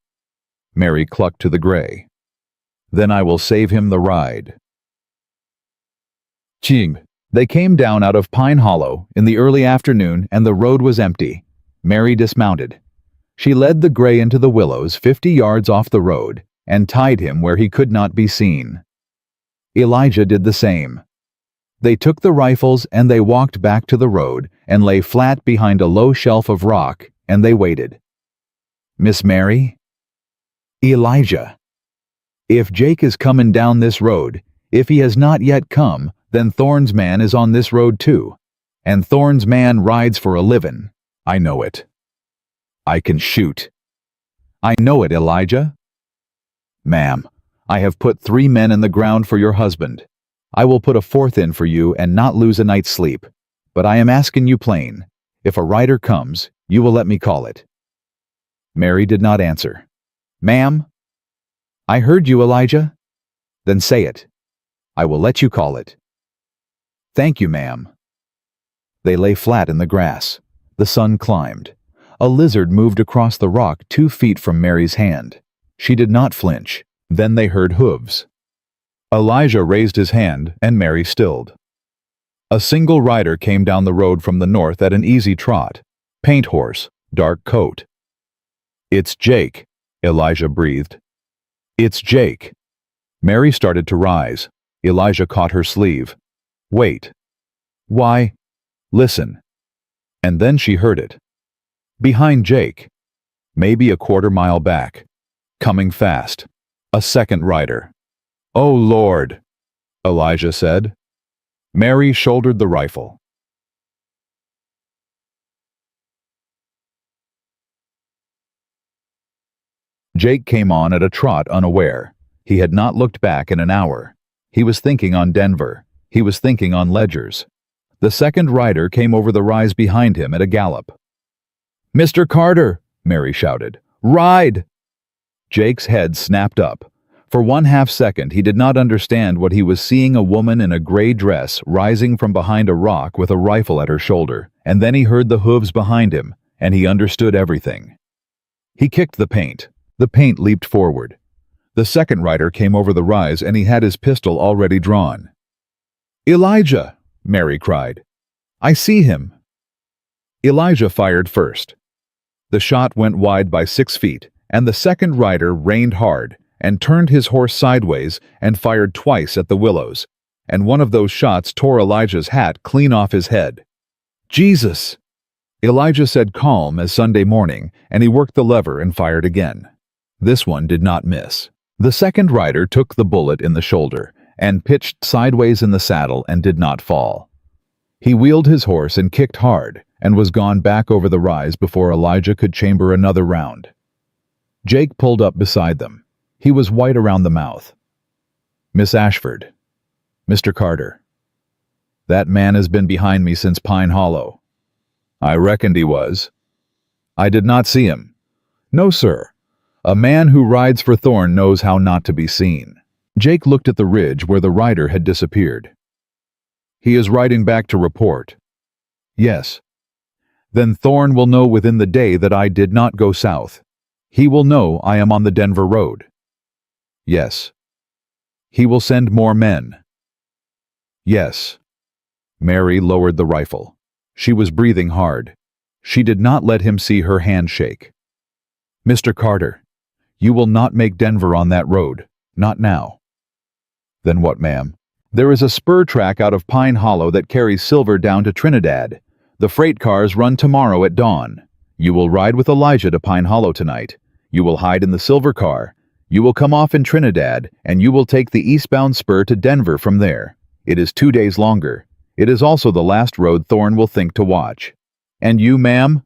Mary clucked to the gray. "Then I will save him the ride." Ching. They came down out of Pine Hollow in the early afternoon, and the road was empty. Mary dismounted. She led the gray into the willows 50 yards off the road and tied him where he could not be seen. Elijah did the same. They took the rifles and they walked back to the road and lay flat behind a low shelf of rock, and they waited. "Miss Mary?" "Elijah." "If Jake is coming down this road, if he has not yet come, then Thorne's man is on this road too, and Thorne's man rides for a livin'. I know it. I can shoot. I know it, Elijah. Ma'am, I have put 3 men in the ground for your husband. I will put a 4th in for you and not lose a night's sleep. But I am asking you plain. If a rider comes, you will let me call it. Mary did not answer. Ma'am? I heard you, Elijah. Then say it. I will let you call it. Thank you, ma'am. They lay flat in the grass. The sun climbed. A lizard moved across the rock 2 feet from Mary's hand. She did not flinch. Then they heard hooves. Elijah raised his hand, and Mary stilled. A single rider came down the road from the north at an easy trot. Paint horse, dark coat. It's Jake, Elijah breathed. It's Jake. Mary started to rise. Elijah caught her sleeve. Wait. Why? Listen. And then she heard it. Behind Jake. Maybe a 1/4 mile back. Coming fast. A second rider. Oh, Lord, Elijah said. Mary shouldered the rifle. Jake came on at a trot unaware. He had not looked back in an hour. He was thinking on Denver. He was thinking on ledgers. The second rider came over the rise behind him at a gallop. Mr. Carter, Mary shouted. Ride! Jake's head snapped up. For 1/2 second he did not understand what he was seeing, a woman in a gray dress rising from behind a rock with a rifle at her shoulder, and then he heard the hooves behind him, and he understood everything. He kicked the paint. The paint leaped forward. The second rider came over the rise and he had his pistol already drawn. Elijah, Mary cried. I see him. Elijah fired first. The shot went wide by 6 feet, and the second rider reined hard and turned his horse sideways and fired twice at the willows, and one of those shots tore Elijah's hat clean off his head. Jesus! Elijah said calm as Sunday morning, and he worked the lever and fired again. This one did not miss. The second rider took the bullet in the shoulder and pitched sideways in the saddle and did not fall. He wheeled his horse and kicked hard and was gone back over the rise before Elijah could chamber another round. Jake pulled up beside them. He was white around the mouth. Miss Ashford. Mr. Carter. That man has been behind me since Pine Hollow. I reckoned he was. I did not see him. No, sir. A man who rides for Thorne knows how not to be seen. Jake looked at the ridge where the rider had disappeared. He is riding back to report. Yes. Then Thorne will know within the day that I did not go south. He will know I am on the Denver road. Yes. He will send more men. Yes. Mary lowered the rifle. She was breathing hard. She did not let him see her hand shake. Mr. Carter, you will not make Denver on that road. Not now. Then what, ma'am? There is a spur track out of Pine Hollow that carries silver down to Trinidad. The freight cars run tomorrow at dawn. You will ride with Elijah to Pine Hollow tonight. You will hide in the silver car. You will come off in Trinidad, and you will take the eastbound spur to Denver from there. It is 2 days longer. It is also the last road Thorne will think to watch. And you, ma'am?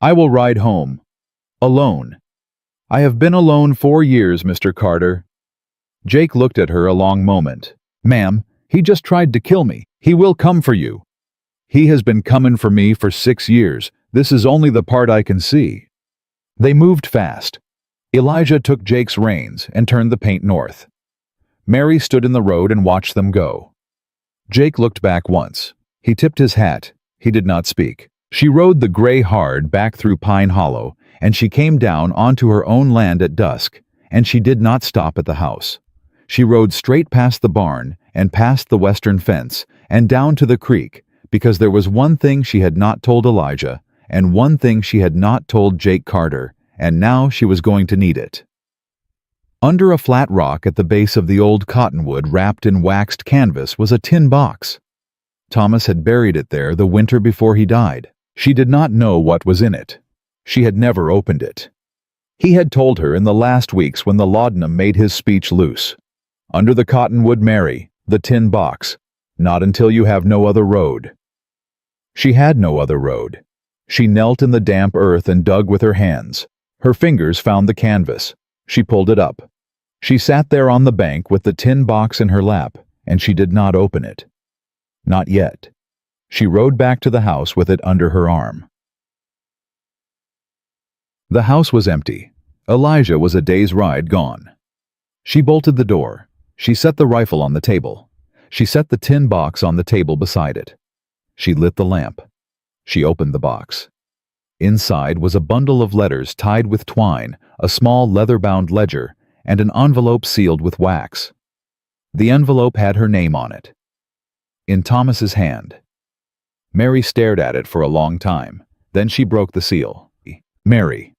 I will ride home. Alone. I have been alone 4 years, Mr. Carter. Jake looked at her a long moment. Ma'am, he just tried to kill me. He will come for you. He has been comin' for me for 6 years. This is only the part I can see. They moved fast. Elijah took Jake's reins and turned the paint north. Mary stood in the road and watched them go. Jake looked back once. He tipped his hat. He did not speak. She rode the gray hard back through Pine Hollow, and she came down onto her own land at dusk, and she did not stop at the house. She rode straight past the barn and past the western fence and down to the creek, because there was one thing she had not told Elijah and one thing she had not told Jake Carter, and now she was going to need it. Under a flat rock at the base of the old cottonwood wrapped in waxed canvas was a tin box. Thomas had buried it there the winter before he died. She did not know what was in it. She had never opened it. He had told her in the last weeks when the laudanum made his speech loose. Under the cottonwood, Mary, the tin box. Not until you have no other road. She had no other road. She knelt in the damp earth and dug with her hands. Her fingers found the canvas. She pulled it up. She sat there on the bank with the tin box in her lap, and she did not open it. Not yet. She rode back to the house with it under her arm. The house was empty. Elijah was a day's ride gone. She bolted the door. She set the rifle on the table. She set the tin box on the table beside it. She lit the lamp. She opened the box. Inside was a bundle of letters tied with twine, a small leather-bound ledger, and an envelope sealed with wax. The envelope had her name on it. In Thomas's hand. Mary stared at it for a long time. Then she broke the seal. Mary,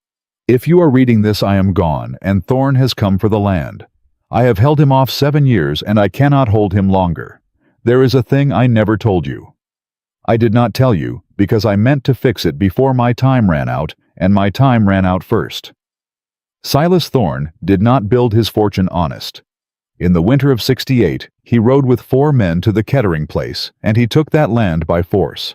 if you are reading this, I am gone, and Thorn has come for the land. I have held him off 7 years, and I cannot hold him longer. There is a thing I never told you. I did not tell you, because I meant to fix it before my time ran out, and my time ran out first. Silas Thorn did not build his fortune honest. In the winter of '68, he rode with 4 men to the Kettering place, and he took that land by force.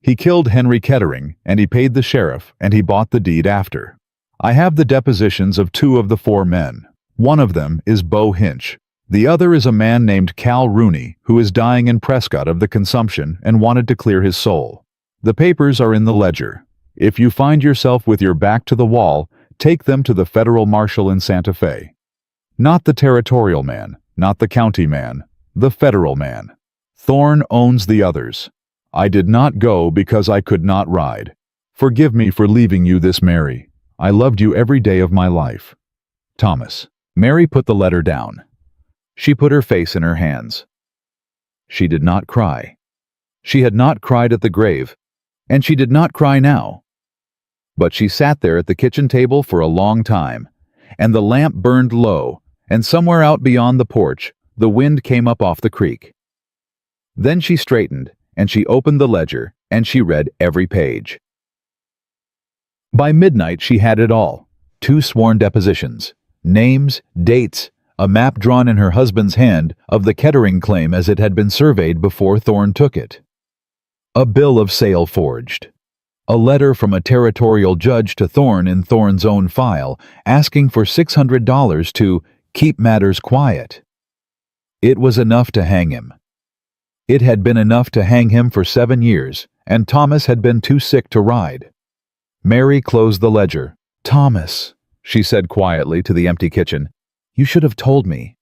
He killed Henry Kettering, and he paid the sheriff, and he bought the deed after. I have the depositions of 2 of the 4 men. One of them is Bo Hinch. The other is a man named Cal Rooney, who is dying in Prescott of the consumption and wanted to clear his soul. The papers are in the ledger. If you find yourself with your back to the wall, take them to the federal marshal in Santa Fe. Not the territorial man, not the county man, the federal man. Thorn owns the others. I did not go because I could not ride. Forgive me for leaving you this, Mary. I loved you every day of my life. Thomas. Mary put the letter down. She put her face in her hands. She did not cry. She had not cried at the grave, and she did not cry now. But she sat there at the kitchen table for a long time, and the lamp burned low, and somewhere out beyond the porch, the wind came up off the creek. Then she straightened, and she opened the ledger, and she read every page. By midnight she had it all. 2 sworn depositions, names, dates, a map drawn in her husband's hand of the Kettering claim as it had been surveyed before Thorn took it. A bill of sale forged. A letter from a territorial judge to Thorn in Thorn's own file, asking for $600 to keep matters quiet. It was enough to hang him. It had been enough to hang him for 7 years, and Thomas had been too sick to ride. Mary closed the ledger. Thomas, she said quietly to the empty kitchen, you should have told me.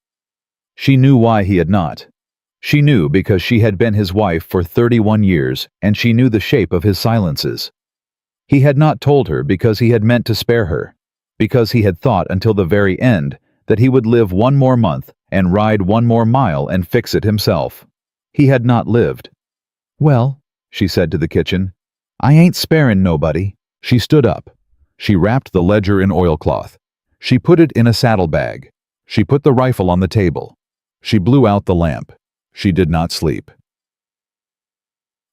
She knew why he had not. She knew because she had been his wife for 31 years, and she knew the shape of his silences. He had not told her because he had meant to spare her, because he had thought until the very end that he would live 1 more month and ride 1 more mile and fix it himself. He had not lived. Well, she said to the kitchen, I ain't sparing nobody. She stood up. She wrapped the ledger in oilcloth. She put it in a saddlebag. She put the rifle on the table. She blew out the lamp. She did not sleep.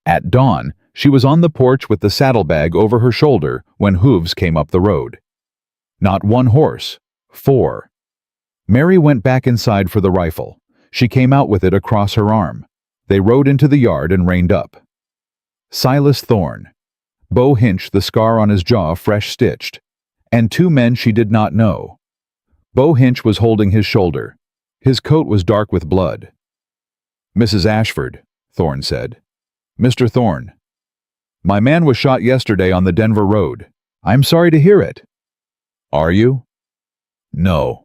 At dawn, she was on the porch with the saddlebag over her shoulder when hooves came up the road. Not 1 horse, 4. Mary went back inside for the rifle. She came out with it across her arm. They rode into the yard and reined up. Silas Thorn. Bo Hinch, the scar on his jaw fresh stitched. And 2 men she did not know. Bo Hinch was holding his shoulder. His coat was dark with blood. Mrs. Ashford, Thorn said. Mr. Thorn. My man was shot yesterday on the Denver road. I'm sorry to hear it. Are you? No.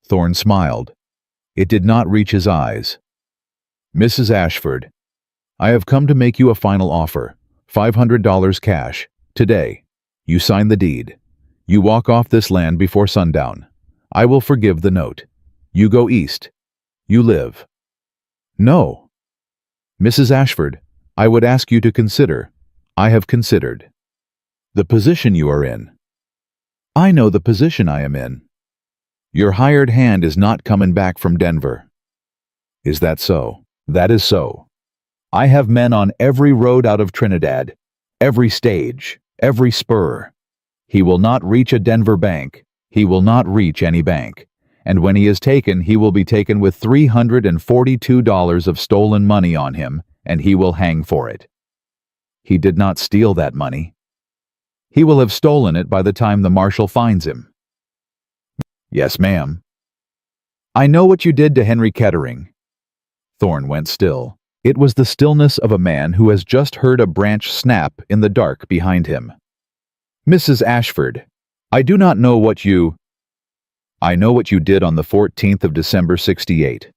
Thorn smiled. It did not reach his eyes. Mrs. Ashford, I have come to make you a final offer. $500 cash. Today. You sign the deed. You walk off this land before sundown. I will forgive the note. You go east. You live. No. Mrs. Ashford, I would ask you to consider. I have considered. The position you are in. I know the position I am in. Your hired hand is not coming back from Denver. Is that so? That is so. I have men on every road out of Trinidad, every stage, every spur. He will not reach a Denver bank. He will not reach any bank. And when he is taken, he will be taken with $342 of stolen money on him, and he will hang for it. He did not steal that money. He will have stolen it by the time the marshal finds him. Yes, ma'am. I know what you did to Henry Kettering. Thorne went still. It was the stillness of a man who has just heard a branch snap in the dark behind him. Mrs. Ashford, I do not know what you... I know what you did on the 14th of December 68.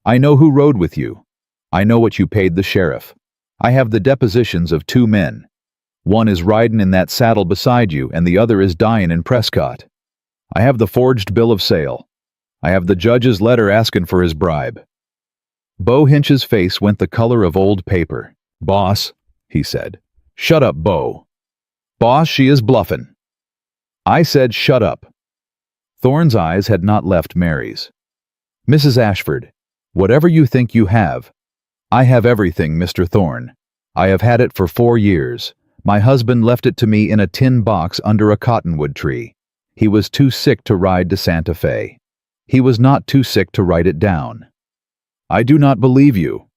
I know who rode with you. I know what you paid the sheriff. I have the depositions of 2 men. One is riding in that saddle beside you, and the other is dying in Prescott. I have the forged bill of sale. I have the judge's letter asking for his bribe. Bo Hinch's face went the color of old paper. Boss, he said. Shut up, Bo. Boss, she is bluffing. I said shut up. Thorne's eyes had not left Mary's. Mrs. Ashford, whatever you think you have, I have everything, Mr. Thorne. I have had it for 4 years. My husband left it to me in a tin box under a cottonwood tree. He was too sick to ride to Santa Fe. He was not too sick to write it down. I do not believe you.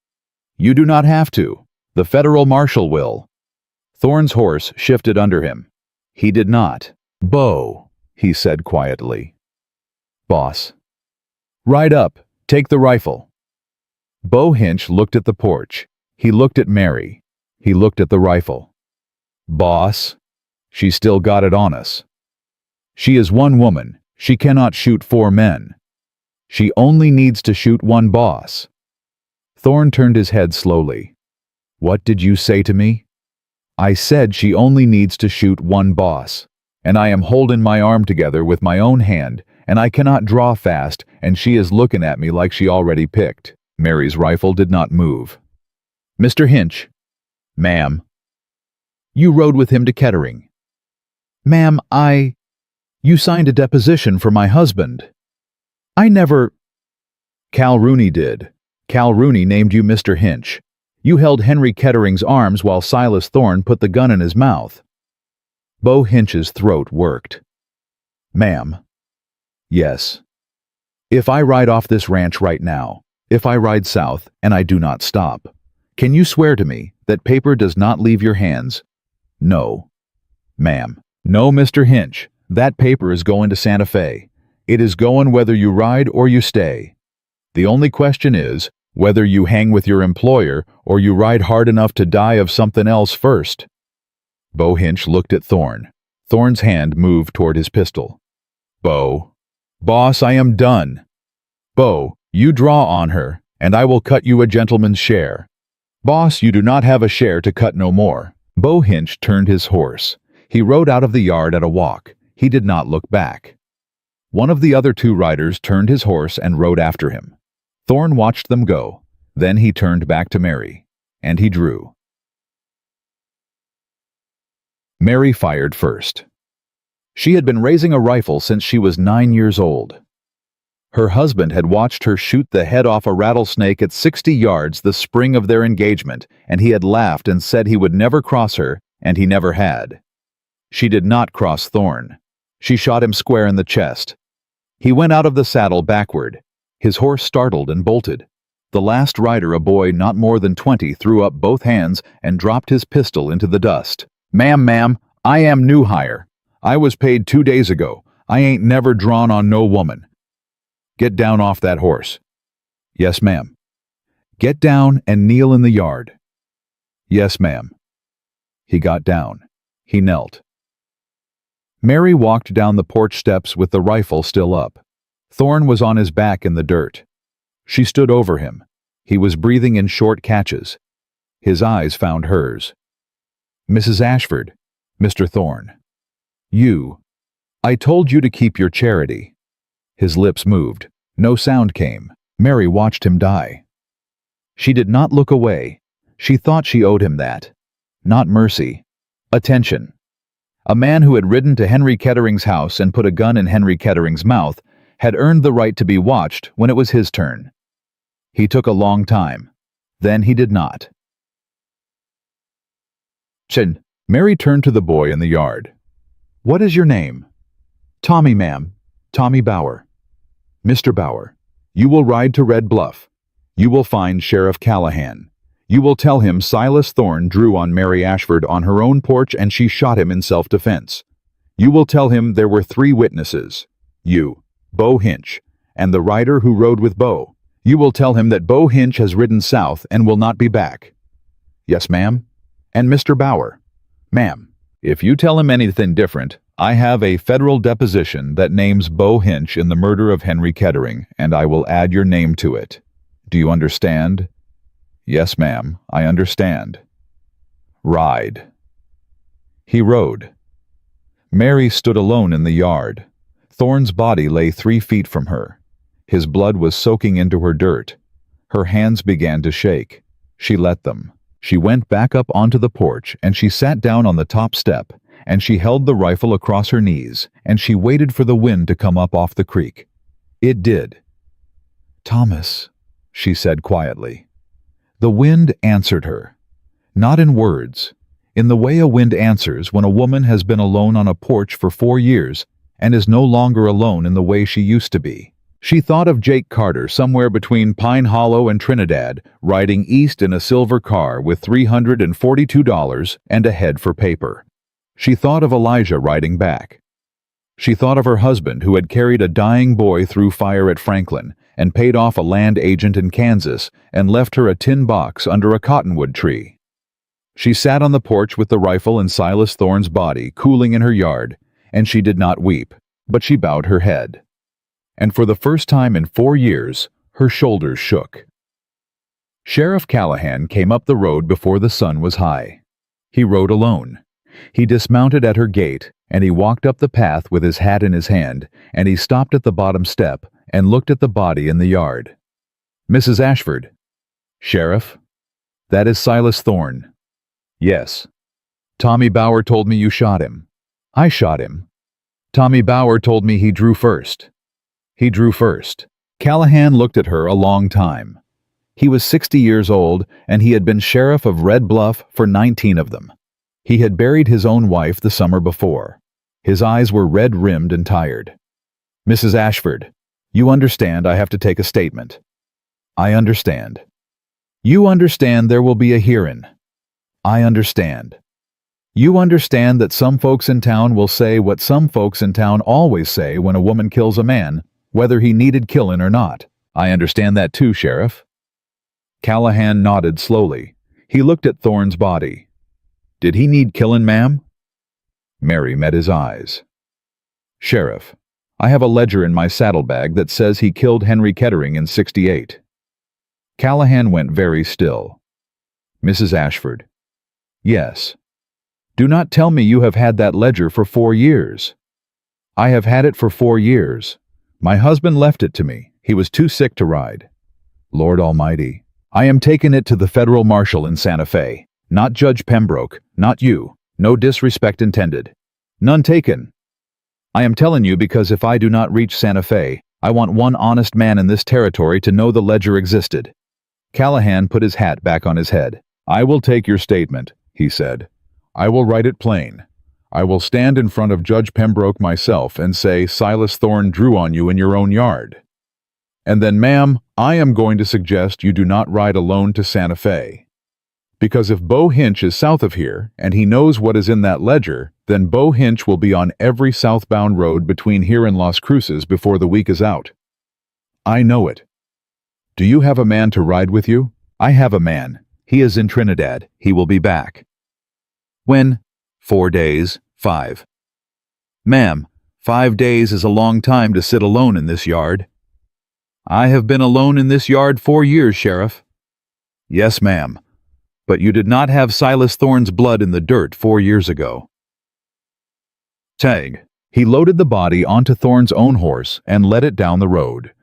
You do not have to. The federal marshal will. Thorne's horse shifted under him. He did not. Bo, he said quietly. Boss. Ride up. Take the rifle. Bo Hinch looked at the porch. He looked at Mary. He looked at the rifle. Boss. She still got it on us. She is one woman. She cannot shoot 4 men. She only needs to shoot 1 boss. Thorne turned his head slowly. What did you say to me? I said she only needs to shoot 1 boss. And I am holding my arm together with my own hand, and I cannot draw fast, and she is looking at me like she already picked. Mary's rifle did not move. Mr. Hinch. Ma'am. You rode with him to Kettering. Ma'am, You signed a deposition for my husband. I never... Cal Rooney did. Cal Rooney named you Mr. Hinch. You held Henry Kettering's arms while Silas Thorne put the gun in his mouth. Bo Hinch's throat worked. Ma'am. Yes. If I ride off this ranch right now, if I ride south and I do not stop, can you swear to me that paper does not leave your hands? No. Ma'am. No, Mr. Hinch. That paper is going to Santa Fe. It is going whether you ride or you stay. The only question is whether you hang with your employer or you ride hard enough to die of something else first. Bo Hinch looked at Thorne. Thorne's hand moved toward his pistol. Bo. Boss, I am done. Bo, you draw on her, and I will cut you a gentleman's share. Boss, you do not have a share to cut no more. Bo Hinch turned his horse. He rode out of the yard at a walk. He did not look back. One of the other 2 riders turned his horse and rode after him. Thorne watched them go. Then he turned back to Mary, and he drew. Mary fired first. She had been raising a rifle since she was 9 years old. Her husband had watched her shoot the head off a rattlesnake at 60 yards the spring of their engagement, and he had laughed and said he would never cross her, and he never had. She did not cross Thorne. She shot him square in the chest. He went out of the saddle backward. His horse startled and bolted. The last rider, a boy not more than 20, threw up both hands and dropped his pistol into the dust. Ma'am, I am new hire. I was paid 2 days ago. I ain't never drawn on no woman. Get down off that horse. Yes, ma'am. Get down and kneel in the yard. Yes, ma'am. He got down. He knelt. Mary walked down the porch steps with the rifle still up. Thorne was on his back in the dirt. She stood over him. He was breathing in short catches. His eyes found hers. Mrs. Ashford, Mr. Thorne. I told you to keep your charity. His lips moved. No sound came. Mary watched him die. She did not look away. She thought she owed him that. Not mercy. Attention. A man who had ridden to Henry Kettering's house and put a gun in Henry Kettering's mouth had earned the right to be watched when it was his turn. He took a long time. Then he did not. Chin. Mary turned to the boy in the yard. What is your name? Tommy, ma'am. Tommy Bauer. Mr. Bauer, you will ride to Red Bluff. You will find Sheriff Callahan. You will tell him Silas Thorne drew on Mary Ashford on her own porch and she shot him in self-defense. You will tell him there were 3 witnesses. You, Bo Hinch, and the rider who rode with Bo. You will tell him that Bo Hinch has ridden south and will not be back. Yes, ma'am. And Mr. Bauer. Ma'am, if you tell him anything different, I have a federal deposition that names Bo Hinch in the murder of Henry Kettering, and I will add your name to it. Do you understand? Yes, ma'am, I understand. Ride. He rode. Mary stood alone in the yard. Thorne's body lay 3 feet from her. His blood was soaking into her dirt. Her hands began to shake. She let them. She went back up onto the porch and she sat down on the top step, and she held the rifle across her knees, and she waited for the wind to come up off the creek. It did. Thomas, she said quietly. The wind answered her. Not in words. In the way a wind answers when a woman has been alone on a porch for 4 years and is no longer alone in the way she used to be. She thought of Jake Carter somewhere between Pine Hollow and Trinidad, riding east in a silver car with $342 and a head for paper. She thought of Elijah riding back. She thought of her husband who had carried a dying boy through fire at Franklin and paid off a land agent in Kansas and left her a tin box under a cottonwood tree. She sat on the porch with the rifle and Silas Thorne's body cooling in her yard, and she did not weep, but she bowed her head. And for the first time in 4 years, her shoulders shook. Sheriff Callahan came up the road before the sun was high. He rode alone. He dismounted at her gate, and he walked up the path with his hat in his hand, and he stopped at the bottom step and looked at the body in the yard. Mrs. Ashford. Sheriff, that is Silas Thorne. Yes. Tommy Bauer told me you shot him. I shot him. Tommy Bauer told me he drew first. He drew first. Callahan looked at her a long time. He was 60 years old, and he had been sheriff of Red Bluff for 19 of them. He had buried his own wife the summer before. His eyes were red-rimmed and tired. Mrs. Ashford, you understand I have to take a statement. I understand. You understand there will be a hearing. I understand. You understand that some folks in town will say what some folks in town always say when a woman kills a man, whether he needed killing or not. I understand that too, Sheriff. Callahan nodded slowly. He looked at Thorne's body. Did he need killing, ma'am? Mary met his eyes. Sheriff, I have a ledger in my saddlebag that says he killed Henry Kettering in '68. Callahan went very still. Mrs. Ashford. Yes. Do not tell me you have had that ledger for 4 years. I have had it for 4 years. My husband left it to me. He was too sick to ride. Lord Almighty. I am taking it to the federal marshal in Santa Fe. Not Judge Pembroke, not you. No disrespect intended. None taken. I am telling you because if I do not reach Santa Fe, I want one honest man in this territory to know the ledger existed. Callahan put his hat back on his head. I will take your statement, he said. I will write it plain. I will stand in front of Judge Pembroke myself and say Silas Thorne drew on you in your own yard. And then, ma'am, I am going to suggest you do not ride alone to Santa Fe. Because if Bo Hinch is south of here, and he knows what is in that ledger, then Bo Hinch will be on every southbound road between here and Las Cruces before the week is out. I know it. Do you have a man to ride with you? I have a man. He is in Trinidad. He will be back. When? 4 days, 5. Ma'am, 5 days is a long time to sit alone in this yard. I have been alone in this yard 4 years, Sheriff. Yes, ma'am. But you did not have Silas Thorne's blood in the dirt 4 years ago. Tag. He loaded the body onto Thorne's own horse and led it down the road.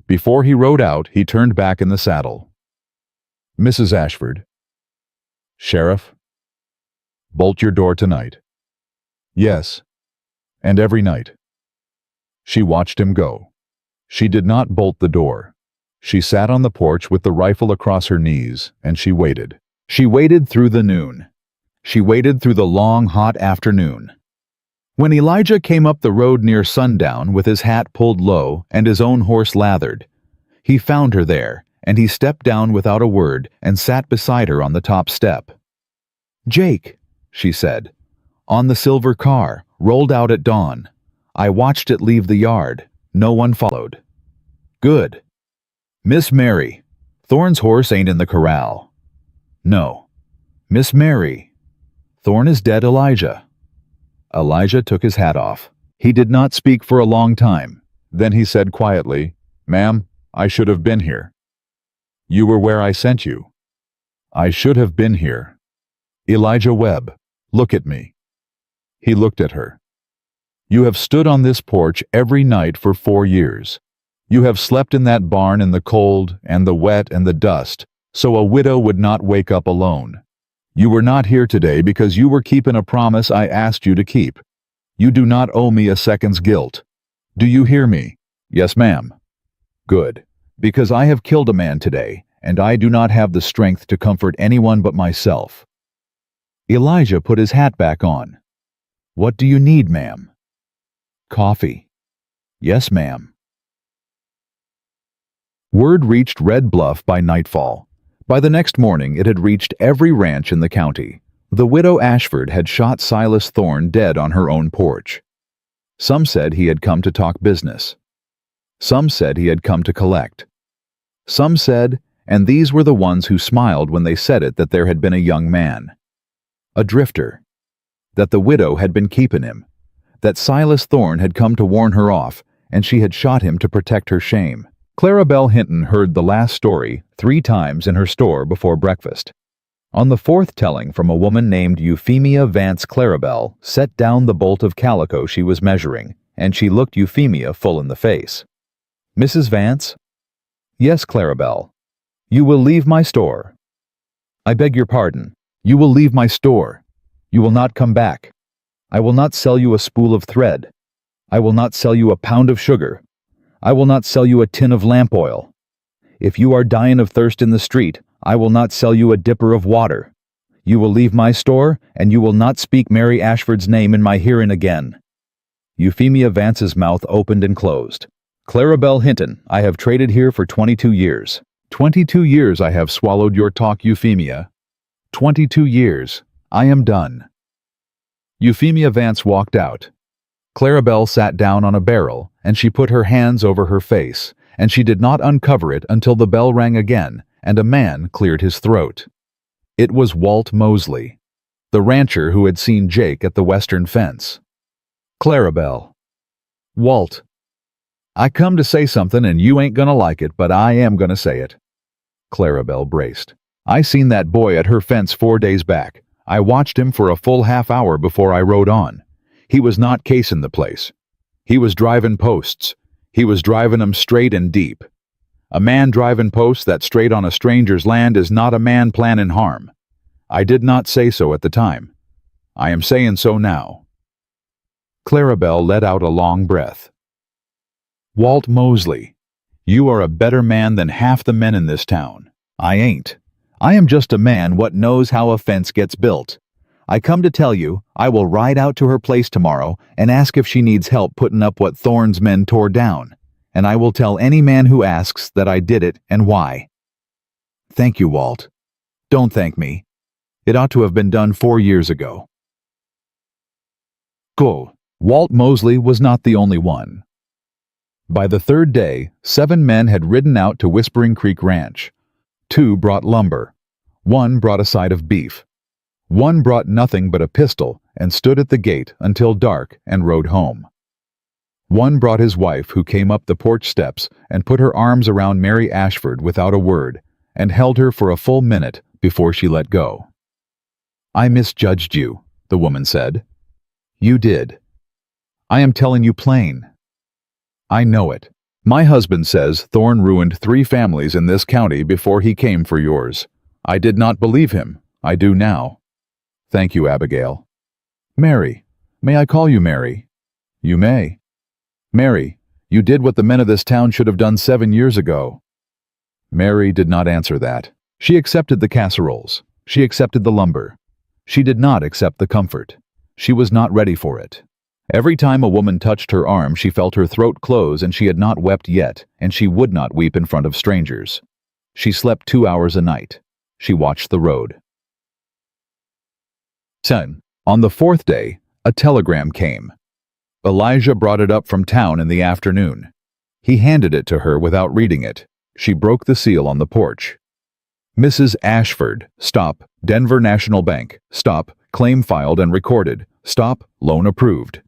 Before he rode out, he turned back in the saddle. Mrs. Ashford. Sheriff. Bolt your door tonight. Yes. And every night. She watched him go. She did not bolt the door. She sat on the porch with the rifle across her knees, and she waited. She waited through the noon. She waited through the long, hot afternoon. When Elijah came up the road near sundown with his hat pulled low and his own horse lathered, he found her there, and he stepped down without a word and sat beside her on the top step. "Jake," she said. "On the silver car, rolled out at dawn. I watched it leave the yard. No one followed." "Good." "Miss Mary, Thorne's horse ain't in the corral." "No." "Miss Mary, Thorne is dead, Elijah." Elijah took his hat off. He did not speak for a long time. Then he said quietly, "Ma'am, I should have been here." "You were where I sent you." "I should have been here." "Elijah Webb, look at me." He looked at her. "You have stood on this porch every night for 4 years. You have slept in that barn in the cold and the wet and the dust, so a widow would not wake up alone. You were not here today because you were keeping a promise I asked you to keep. You do not owe me a second's guilt. Do you hear me?" "Yes, ma'am." "Good, because I have killed a man today, and I do not have the strength to comfort anyone but myself." Elijah put his hat back on. "What do you need, ma'am?" "Coffee." "Yes, ma'am." Word reached Red Bluff by nightfall. By the next morning it had reached every ranch in the county. The widow Ashford had shot Silas Thorne dead on her own porch. Some said he had come to talk business. Some said he had come to collect. Some said, and these were the ones who smiled when they said it, that there had been a young man. A drifter. That the widow had been keeping him. That Silas Thorne had come to warn her off, and she had shot him to protect her shame. Clarabelle Hinton heard the last story 3 times in her store before breakfast. On the 4th telling from a woman named Euphemia Vance, Clarabelle set down the bolt of calico she was measuring, and she looked Euphemia full in the face. "Mrs. Vance?" "Yes, Clarabelle." "You will leave my store." "I beg your pardon. You will leave my store. You will not come back. I will not sell you a spool of thread. I will not sell you a pound of sugar. I will not sell you a tin of lamp oil. If you are dying of thirst in the street, I will not sell you a dipper of water. You will leave my store, and you will not speak Mary Ashford's name in my hearing again." Euphemia Vance's mouth opened and closed. "Clarabelle Hinton, I have traded here for 22 years. 22 years I have swallowed your talk, Euphemia. 22 years. I am done." Euphemia Vance walked out. Clarabelle sat down on a barrel, and she put her hands over her face, and she did not uncover it until the bell rang again, and a man cleared his throat. It was Walt Mosley, the rancher who had seen Jake at the western fence. "Clarabelle." "Walt, I come to say something and you ain't gonna like it, but I am gonna say it." Clarabelle braced. "I seen that boy at her fence 4 days back. I watched him for a full half-hour before I rode on. He was not casing the place. He was driving posts. He was driving 'em straight and deep. A man driving posts that straight on a stranger's land is not a man planning harm. I did not say so at the time. I am saying so now." Clarabelle let out a long breath. "Walt Mosley, you are a better man than half the men in this town. I ain't. I am just a man what knows how a fence gets built. I come to tell you, I will ride out to her place tomorrow and ask if she needs help putting up what Thorne's men tore down, and I will tell any man who asks that I did it and why." "Thank you, Walt." "Don't thank me. It ought to have been done 4 years ago." Go. Walt Mosley was not the only one. By the 3rd day, 7 men had ridden out to Whispering Creek Ranch. 2 brought lumber. 1 brought a side of beef. 1 brought nothing but a pistol and stood at the gate until dark and rode home. 1 brought his wife, who came up the porch steps and put her arms around Mary Ashford without a word and held her for a full minute before she let go. "I misjudged you," the woman said. "You did. I am telling you plain. I know it. My husband says Thorne ruined 3 families in this county before he came for yours. I did not believe him. I do now. Thank you, Abigail." "Mary. May I call you Mary?" "You may." "Mary, you did what the men of this town should have done 7 years ago." Mary did not answer that. She accepted the casseroles. She accepted the lumber. She did not accept the comfort. She was not ready for it. Every time a woman touched her arm, she felt her throat close, and she had not wept yet, and she would not weep in front of strangers. She slept 2 hours a night. She watched the road. 10. On the fourth day, a telegram came. Elijah brought it up from town in the afternoon. He handed it to her without reading it. She broke the seal on the porch. Mrs. Ashford, stop, Denver National Bank, stop, claim filed and recorded, stop, loan approved.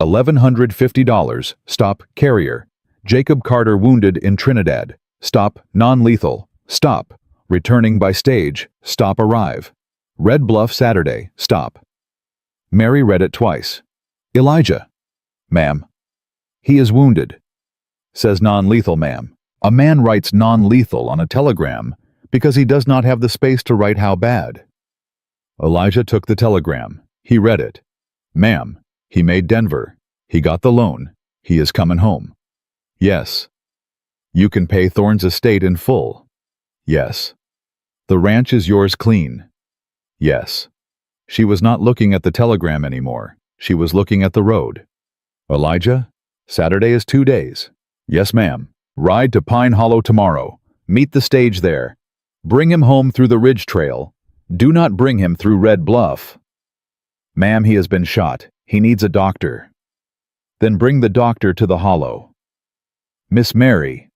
$1,150, stop, carrier. Jacob Carter wounded in Trinidad, stop, non-lethal, stop, returning by stage, stop, arrive. Red Bluff Saturday, stop. Mary read it twice. Elijah. Ma'am. He is wounded. Says non-lethal, ma'am. A man writes non-lethal on a telegram because he does not have the space to write how bad. Elijah took the telegram. He read it. Ma'am, he made Denver. He got the loan. He is coming home. Yes. You can pay Thorne's estate in full. Yes. The ranch is yours clean. Yes. She was not looking at the telegram anymore. She was looking at the road. Elijah, Saturday is 2 days. Yes, ma'am. Ride to Pine Hollow tomorrow. Meet the stage there. Bring him home through the Ridge Trail. Do not bring him through Red Bluff. Ma'am, he has been shot. He needs a doctor. Then bring the doctor to the Hollow. Miss Mary.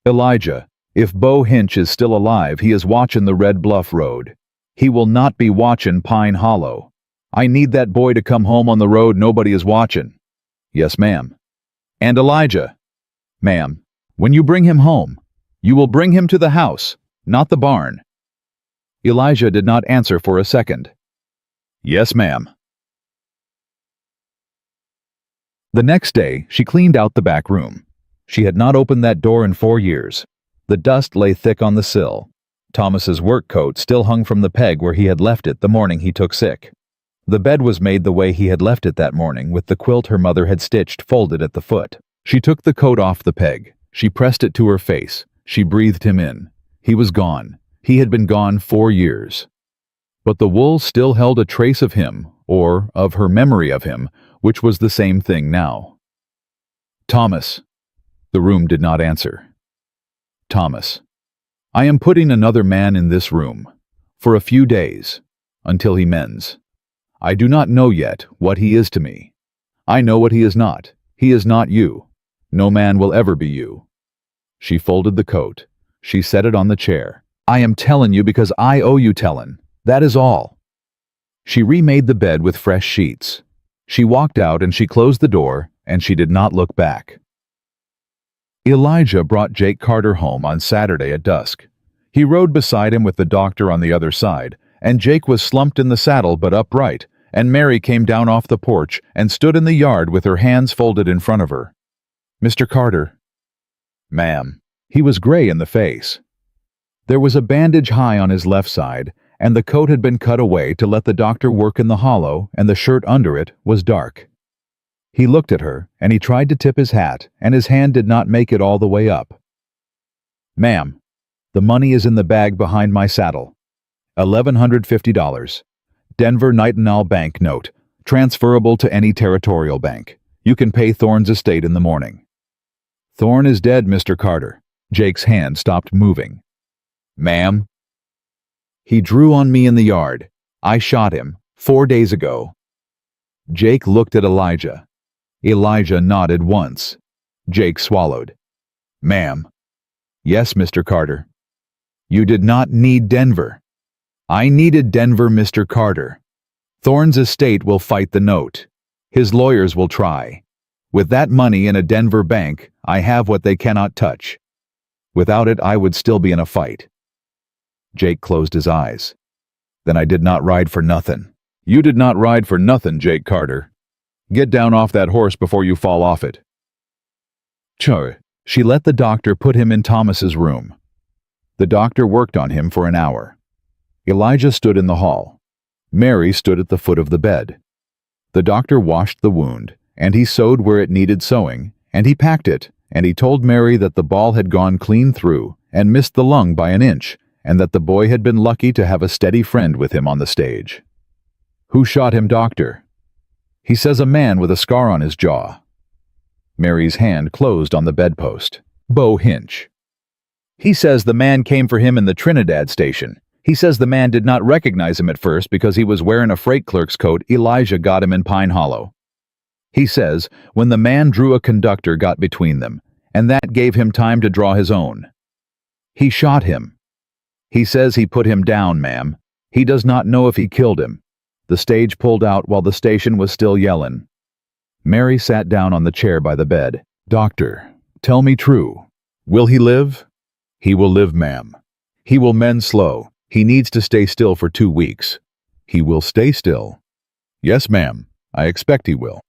Elijah, if Bo Hinch is still alive, he is watchin' the Red Bluff Road. He will not be watchin' Pine Hollow. I need that boy to come home on the road nobody is watchin'. Yes, ma'am. And Elijah. Ma'am, when you bring him home, you will bring him to the house, not the barn. Elijah did not answer for a second. Yes, ma'am. The next day, she cleaned out the back room. She had not opened that door in 4 years. The dust lay thick on the sill. Thomas's work coat still hung from the peg where he had left it the morning he took sick. The bed was made the way he had left it that morning, with the quilt her mother had stitched folded at the foot. She took the coat off the peg. She pressed it to her face. She breathed him in. He was gone. He had been gone 4 years. But the wool still held a trace of him, or of her memory of him, which was the same thing now. Thomas. The room did not answer. Thomas. I am putting another man in this room, for a few days, until he mends. I do not know yet what he is to me. I know what he is not. He is not you. No man will ever be you. She folded the coat. She set it on the chair. I am tellin' you because I owe you tellin'. That is all. She remade the bed with fresh sheets. She walked out and she closed the door, and she did not look back. Elijah brought Jake Carter home on Saturday at dusk. He rode beside him with the doctor on the other side, and Jake was slumped in the saddle but upright, and Mary came down off the porch and stood in the yard with her hands folded in front of her. Mr. Carter. Ma'am. He was gray in the face. There was a bandage high on his left side, and the coat had been cut away to let the doctor work in the hollow, and the shirt under it was dark. He looked at her, and he tried to tip his hat, and his hand did not make it all the way up. Ma'am, the money is in the bag behind my saddle. $1,150. Denver Nightingale Bank note, transferable to any territorial bank. You can pay Thorne's estate in the morning. Thorne is dead, Mr. Carter. Jake's hand stopped moving. Ma'am? He drew on me in the yard. I shot him 4 days ago. Jake looked at Elijah. Elijah nodded once. Jake swallowed. Ma'am. Yes, Mr. Carter. You did not need Denver. I needed Denver, Mr. Carter. Thorne's estate will fight the note. His lawyers will try. With that money in a Denver bank, I have what they cannot touch. Without it, I would still be in a fight. Jake closed his eyes. Then I did not ride for nothing. You did not ride for nothing, Jake Carter. Get down off that horse before you fall off it. She let the doctor put him in Thomas's room. The doctor worked on him for an hour. Elijah stood in the hall. Mary stood at the foot of the bed. The doctor washed the wound, and he sewed where it needed sewing, and he packed it, and he told Mary that the ball had gone clean through and missed the lung by an inch, and that the boy had been lucky to have a steady friend with him on the stage. Who shot him, doctor? He says a man with a scar on his jaw. Mary's hand closed on the bedpost. Bo Hinch. He says the man came for him in the Trinidad station. He says the man did not recognize him at first because he was wearing a freight clerk's coat Elijah got him in Pine Hollow. He says when the man drew a conductor got between them, and that gave him time to draw his own. He shot him. He says he put him down, ma'am. He does not know if he killed him. The stage pulled out while the station was still yellin'. Mary sat down on the chair by the bed. Doctor, tell me true. Will he live? He will live, ma'am. He will mend slow. He needs to stay still for 2 weeks. He will stay still. Yes, ma'am. I expect he will.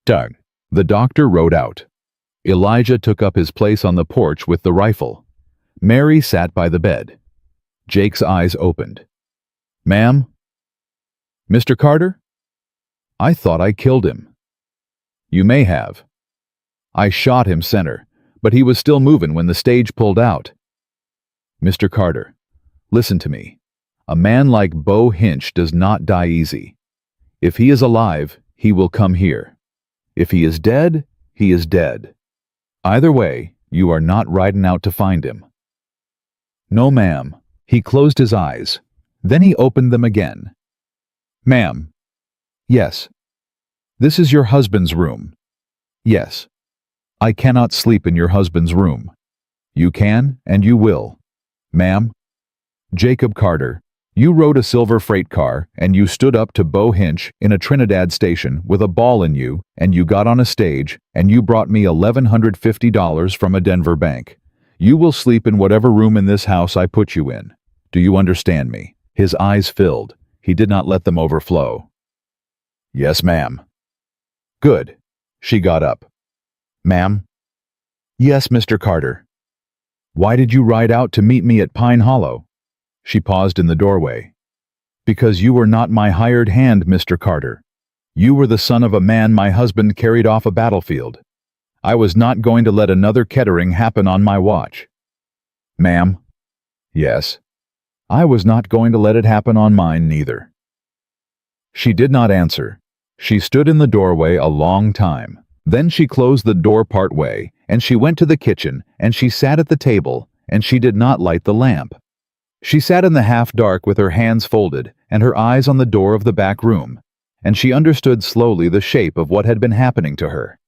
Tug. The doctor rode out. Elijah took up his place on the porch with the rifle. Mary sat by the bed. Jake's eyes opened. Ma'am? Mr. Carter? I thought I killed him. You may have. I shot him center, but he was still moving when the stage pulled out. Mr. Carter, listen to me. A man like Bo Hinch does not die easy. If he is alive, he will come here. If he is dead, he is dead. Either way, you are not riding out to find him. No, ma'am. He closed his eyes. Then he opened them again. Ma'am. Yes. This is your husband's room. Yes. I cannot sleep in your husband's room. You can, and you will. Ma'am. Jacob Carter, you rode a silver freight car, and you stood up to Bo Hinch in a Trinidad station with a ball in you, and you got on a stage, and you brought me $1,150 from a Denver bank. You will sleep in whatever room in this house I put you in. Do you understand me? His eyes filled. He did not let them overflow. Yes, ma'am. Good. She got up. Ma'am? Yes, Mr. Carter. Why did you ride out to meet me at Pine Hollow? She paused in the doorway. Because you were not my hired hand, Mr. Carter. You were the son of a man my husband carried off a battlefield. I was not going to let another Kettering happen on my watch. Ma'am? Yes. I was not going to let it happen on mine neither. She did not answer. She stood in the doorway a long time. Then she closed the door part way, and she went to the kitchen, and she sat at the table, and she did not light the lamp. She sat in the half-dark with her hands folded and her eyes on the door of the back room, and she understood slowly the shape of what had been happening to her.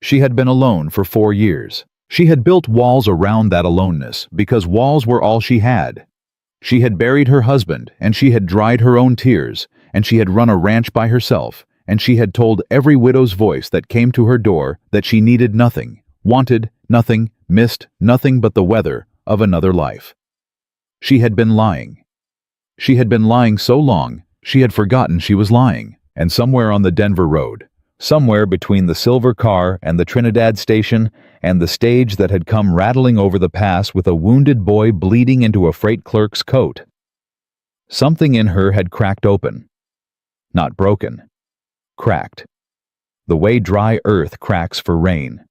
She had been alone for 4 years. She had built walls around that aloneness because walls were all she had. She had buried her husband, and she had dried her own tears, and she had run a ranch by herself, and she had told every widow's voice that came to her door that she needed nothing, wanted nothing, missed nothing but the weather of another life. She had been lying. She had been lying so long, she had forgotten she was lying, and somewhere on the Denver road, somewhere between the silver car and the Trinidad station and the stage that had come rattling over the pass with a wounded boy bleeding into a freight clerk's coat, something in her had cracked open. Not broken. Cracked. The way dry earth cracks for rain.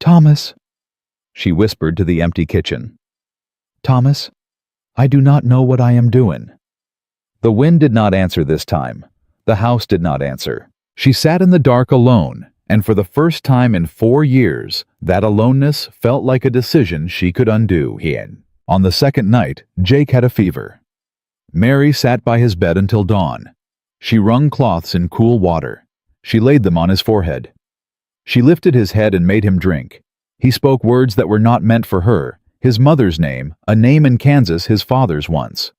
Thomas, she whispered to the empty kitchen. Thomas, I do not know what I am doing. The wind did not answer this time. The house did not answer. She sat in the dark alone, and for the first time in 4 years, that aloneness felt like a decision she could undo. On the second night, Jake had a fever. Mary sat by his bed until dawn. She wrung cloths in cool water. She laid them on his forehead. She lifted his head and made him drink. He spoke words that were not meant for her, his mother's name, a name in Kansas his father's once.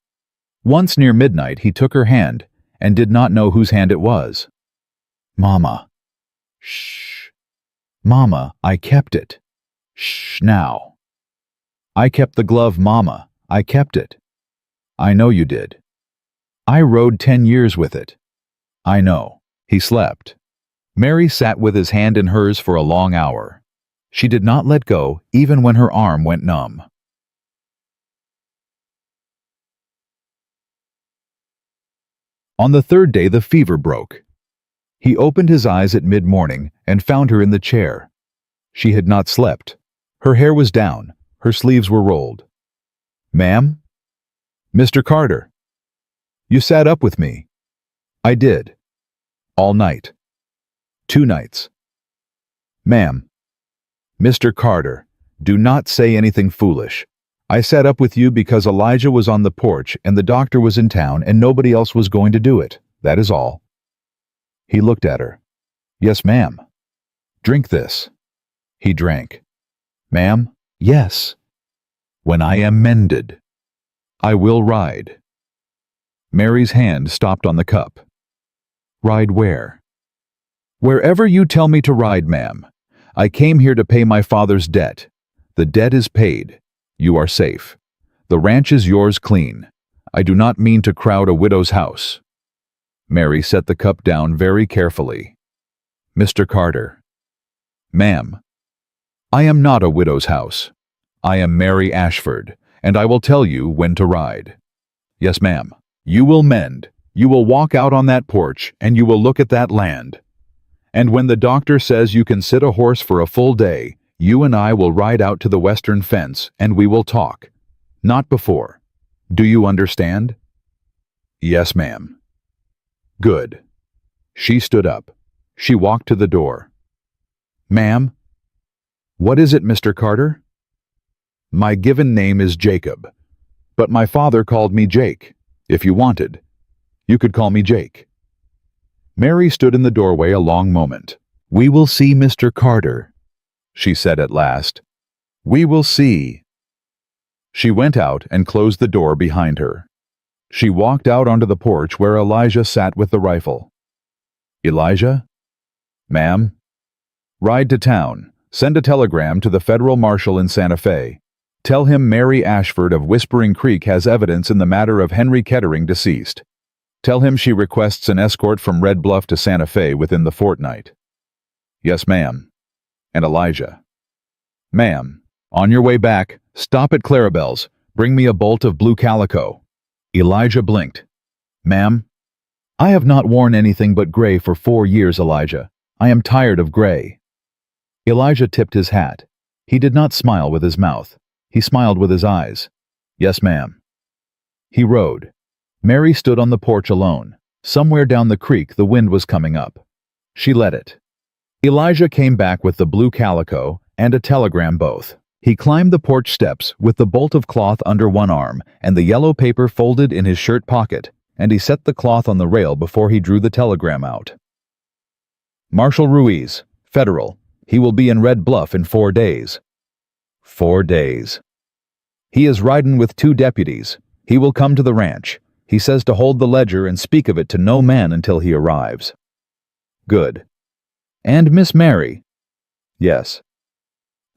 Once near midnight he took her hand, and did not know whose hand it was. Mama. Shh. Mama, I kept it. Shh now. I kept the glove, Mama. I kept it. I know you did. I rode 10 years with it. I know. He slept. Mary sat with his hand in hers for a long hour. She did not let go even when her arm went numb. On the third day the fever broke. He opened his eyes at mid-morning and found her in the chair. She had not slept. Her hair was down. Her sleeves were rolled. Ma'am? Mr. Carter. You sat up with me. I did. All night. 2 nights. Ma'am. Mr. Carter, Do not say anything foolish. I sat up with you because Elijah was on the porch and the doctor was in town and nobody else was going to do it. That is all." He looked at her. "Yes, ma'am." "Drink this." He drank. "Ma'am?" "Yes." "When I am mended, I will ride." Mary's hand stopped on the cup. "Ride where?" "Wherever you tell me to ride, ma'am. I came here to pay my father's debt. The debt is paid. You are safe. The ranch is yours clean. I do not mean to crowd a widow's house." Mary set the cup down very carefully. "Mr. Carter." "Ma'am, I am not a widow's house. I am Mary Ashford, and I will tell you when to ride." "Yes, ma'am. You will mend. You will walk out on that porch, and you will look at that land. And when the doctor says you can sit a horse for a full day, you and I will ride out to the western fence, and we will talk. Not before. Do you understand?" "Yes, ma'am." "Good." She stood up. She walked to the door. "Ma'am?" "What is it, Mr. Carter?" "My given name is Jacob, but my father called me Jake. If you wanted, you could call me Jake." Mary stood in the doorway a long moment. "We will see, Mr. Carter," she said at last. "We will see." She went out and closed the door behind her. She walked out onto the porch where Elijah sat with the rifle. "Elijah?" "Ma'am?" "Ride to town. Send a telegram to the federal marshal in Santa Fe. Tell him Mary Ashford of Whispering Creek has evidence in the matter of Henry Kettering deceased. Tell him she requests an escort from Red Bluff to Santa Fe within the fortnight." "Yes, ma'am." And Elijah. "Ma'am, on your way back, stop at Clarabelle's. Bring me a bolt of blue calico." Elijah blinked. "Ma'am?" "I have not worn anything but gray for 4 years, Elijah. I am tired of gray." Elijah tipped his hat. He did not smile with his mouth. He smiled with his eyes. "Yes, ma'am." He rode. Mary stood on the porch alone. Somewhere down the creek the wind was coming up. She let it. Elijah came back with the blue calico and a telegram both. He climbed the porch steps with the bolt of cloth under one arm and the yellow paper folded in his shirt pocket, and he set the cloth on the rail before he drew the telegram out. "Marshal Ruiz, Federal. He will be in Red Bluff in 4 days." 4 days. "He is riding with 2 deputies. He will come to the ranch. He says to hold the ledger and speak of it to no man until he arrives." "Good." "And Miss Mary?" "Yes."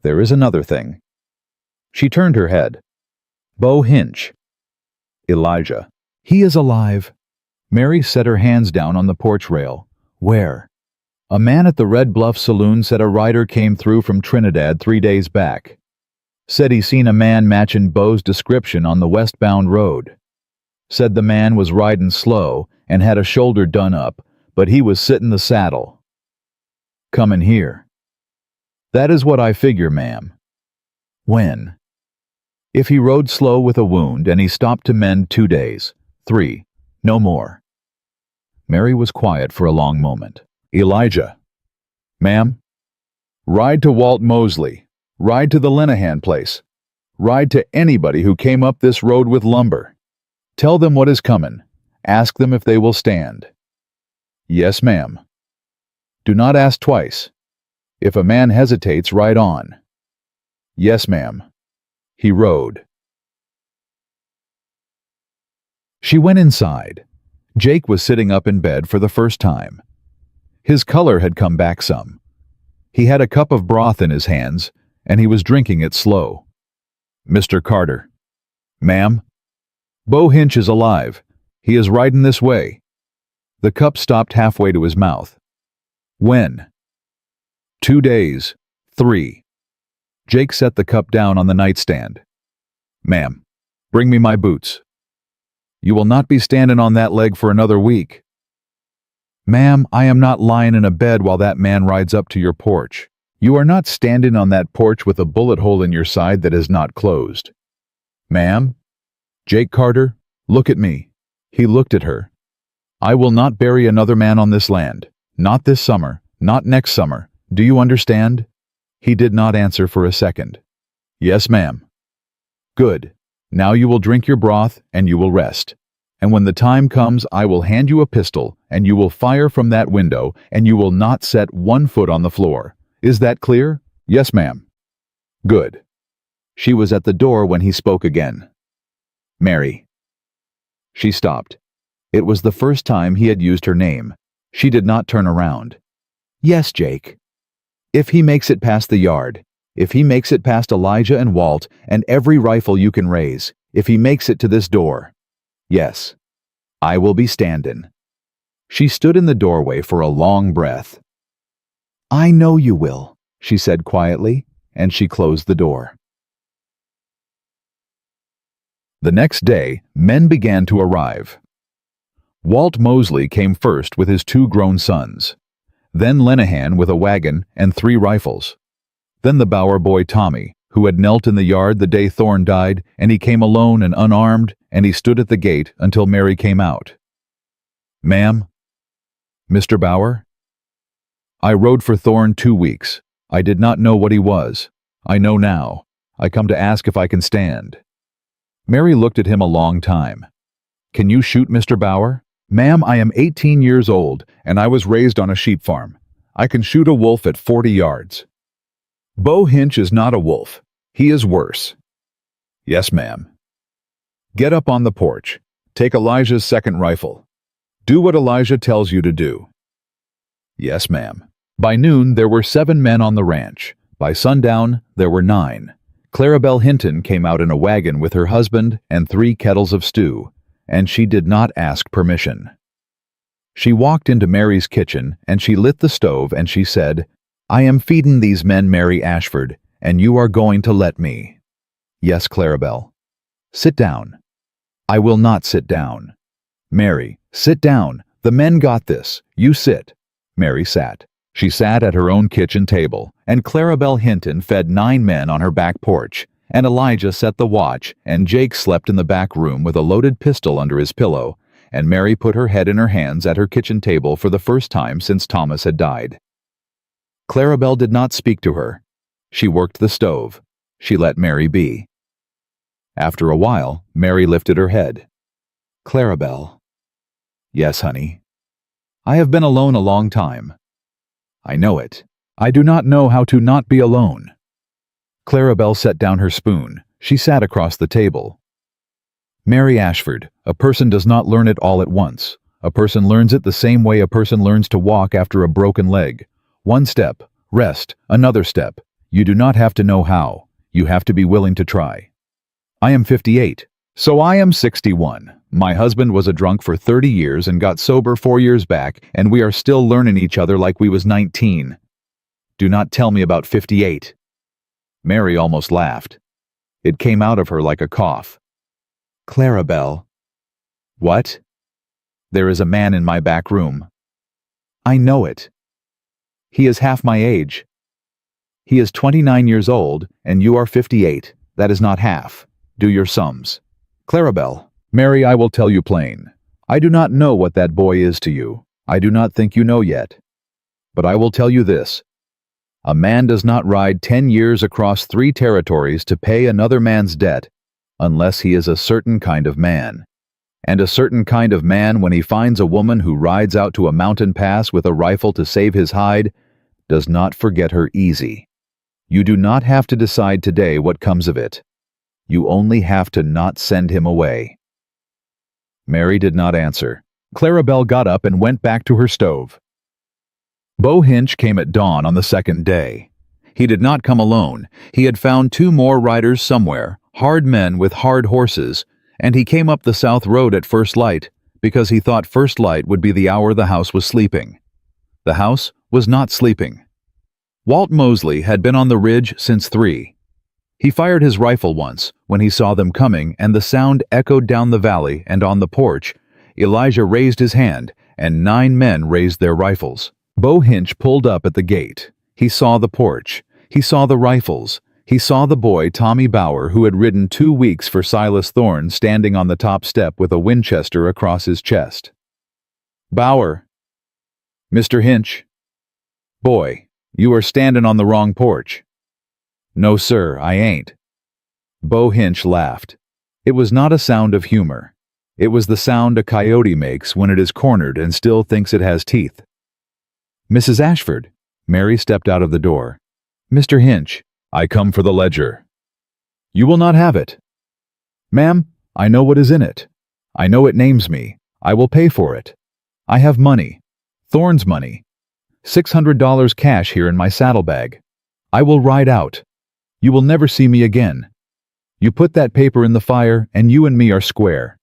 "There is another thing." She turned her head. "Bo Hinch." Elijah. "He is alive." Mary set her hands down on the porch rail. "Where?" "A man at the Red Bluff Saloon said a rider came through from Trinidad 3 days back. Said he seen a man matching Bo's description on the westbound road. Said the man was riding slow and had a shoulder done up, but he was sitting the saddle. Comin' here." "That is what I figure, ma'am." "When?" "If he rode slow with a wound and he stopped to mend 2 days. 3. No more." Mary was quiet for a long moment. Elijah. "Ma'am?" "Ride to Walt Mosley. Ride to the Lenahan place. Ride to anybody who came up this road with lumber. Tell them what is coming. Ask them if they will stand." "Yes, ma'am." "Do not ask twice. If a man hesitates, ride on." "Yes, ma'am." He rode. She went inside. Jake was sitting up in bed for the first time. His color had come back some. He had a cup of broth in his hands, and he was drinking it slow. "Mr. Carter." "Ma'am?" "Bo Hinch is alive. He is riding this way." The cup stopped halfway to his mouth. "When?" 2 days. 3. Jake set the cup down on the nightstand. "Ma'am, bring me my boots." "You will not be standing on that leg for another week." "Ma'am, I am not lying in a bed while that man rides up to your porch. You are not standing on that porch with a bullet hole in your side that is not closed." "Ma'am?" "Jake Carter, look at me." He looked at her. "I will not bury another man on this land. Not this summer, not next summer. Do you understand?" He did not answer for a second. Yes, ma'am. Good. Now you will drink your broth and you will rest. And when the time comes, I will hand you a pistol, and you will fire from that window, and you will not set one foot on the floor. Is that clear? Yes, ma'am. Good. She was at the door when he spoke again. Mary. She stopped. It was the first time he had used her name. She did not turn around. Yes, Jake. If he makes it past the yard, if he makes it past Elijah and Walt and every rifle you can raise, if he makes it to this door, yes, I will be standin'. She stood in the doorway for a long breath. I know you will, she said quietly, and she closed the door. The next day, men began to arrive. Walt Mosley came first with his 2 grown sons. Then Lenehan with a wagon and 3 rifles. Then the Bauer boy Tommy, who had knelt in the yard the day Thorne died, and he came alone and unarmed, and he stood at the gate until Mary came out. Ma'am? Mr. Bauer? I rode for Thorne 2 weeks. I did not know what he was. I know now. I come to ask if I can stand. Mary looked at him a long time. Can you shoot, Mr. Bauer? Ma'am, I am 18 years old, and I was raised on a sheep farm. I can shoot a wolf at 40 yards. Bo Hinch is not a wolf. He is worse. Yes, ma'am. Get up on the porch. Take Elijah's 2nd rifle. Do what Elijah tells you to do. Yes, ma'am. By noon, there were 7 men on the ranch. By sundown, there were 9. Clarabelle Hinton came out in a wagon with her husband and 3 kettles of stew, and she did not ask permission. She walked into Mary's kitchen, and she lit the stove, and she said, I am feedin' these men Mary Ashford, and you are going to let me. Yes, Clarabelle. Sit down. I will not sit down. Mary, sit down. The men got this. You sit. Mary sat. She sat at her own kitchen table, and Clarabelle Hinton fed 9 men on her back porch, and Elijah set the watch, and Jake slept in the back room with a loaded pistol under his pillow, and Mary put her head in her hands at her kitchen table for the first time since Thomas had died. Clarabelle did not speak to her. She worked the stove. She let Mary be. After a while, Mary lifted her head. Clarabelle. Yes, honey. I have been alone a long time. I know it. I do not know how to not be alone. Clarabelle set down her spoon. She sat across the table. Mary Ashford, a person does not learn it all at once. A person learns it the same way a person learns to walk after a broken leg. 1 step, rest, another step. You do not have to know how. You have to be willing to try. I am 58, so I am 61. My husband was a drunk for 30 years and got sober 4 years back, and we are still learning each other like we was 19. Do not tell me about 58. Mary almost laughed. It came out of her like a cough. Clarabelle. What? There is a man in my back room. I know it. He is half my age. He is 29 years old, and you are 58. That is not half. Do your sums. Clarabelle. Mary, I will tell you plain. I do not know what that boy is to you. I do not think you know yet. But I will tell you this. A man does not ride 10 years across 3 territories to pay another man's debt unless he is a certain kind of man. And a certain kind of man, when he finds a woman who rides out to a mountain pass with a rifle to save his hide, does not forget her easy. You do not have to decide today what comes of it. You only have to not send him away. Mary did not answer. Clarabelle got up and went back to her stove. Bo Hinch came at dawn on the 2nd day. He did not come alone. He had found 2 more riders somewhere, hard men with hard horses, and he came up the south road at first light because he thought first light would be the hour the house was sleeping. The house was not sleeping. Walt Mosley had been on the ridge since 3. He fired his rifle once when he saw them coming, and the sound echoed down the valley, and on the porch, Elijah raised his hand, and 9 men raised their rifles. Bo Hinch pulled up at the gate. He saw the porch. He saw the rifles. He saw the boy Tommy Bauer, who had ridden 2 weeks for Silas Thorne, standing on the top step with a Winchester across his chest. Bauer. Mr. Hinch. Boy, you are standing on the wrong porch. No, sir, I ain't. Bo Hinch laughed. It was not a sound of humor. It was the sound a coyote makes when it is cornered and still thinks it has teeth. "Mrs. Ashford." Mary stepped out of the door. "Mr. Hinch." "I come for the ledger." "You will not have it." "Ma'am, I know what is in it. I know it names me. I will pay for it. I have money. Thorne's money. $600 cash here in my saddlebag. I will ride out. You will never see me again. You put that paper in the fire, and you and me are square."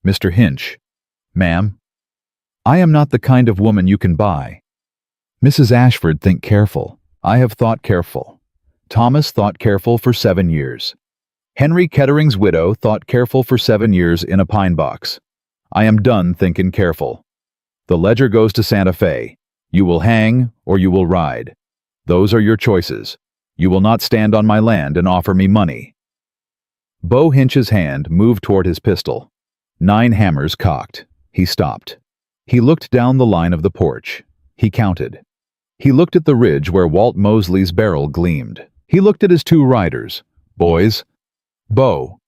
"Mr. Hinch." "Ma'am, I am not the kind of woman you can buy." "Mrs. Ashford, think careful. I have thought careful. Thomas thought careful for 7 years. Henry Kettering's widow thought careful for 7 years in a pine box. I am done thinking careful. The ledger goes to Santa Fe. You will hang or you will ride. Those are your choices. You will not stand on my land and offer me money." Bo Hinch's hand moved toward his pistol. 9 hammers cocked. He stopped. He looked down the line of the porch. He counted. He looked at the ridge where Walt Mosley's barrel gleamed. He looked at his 2 riders. "Boys, Bo,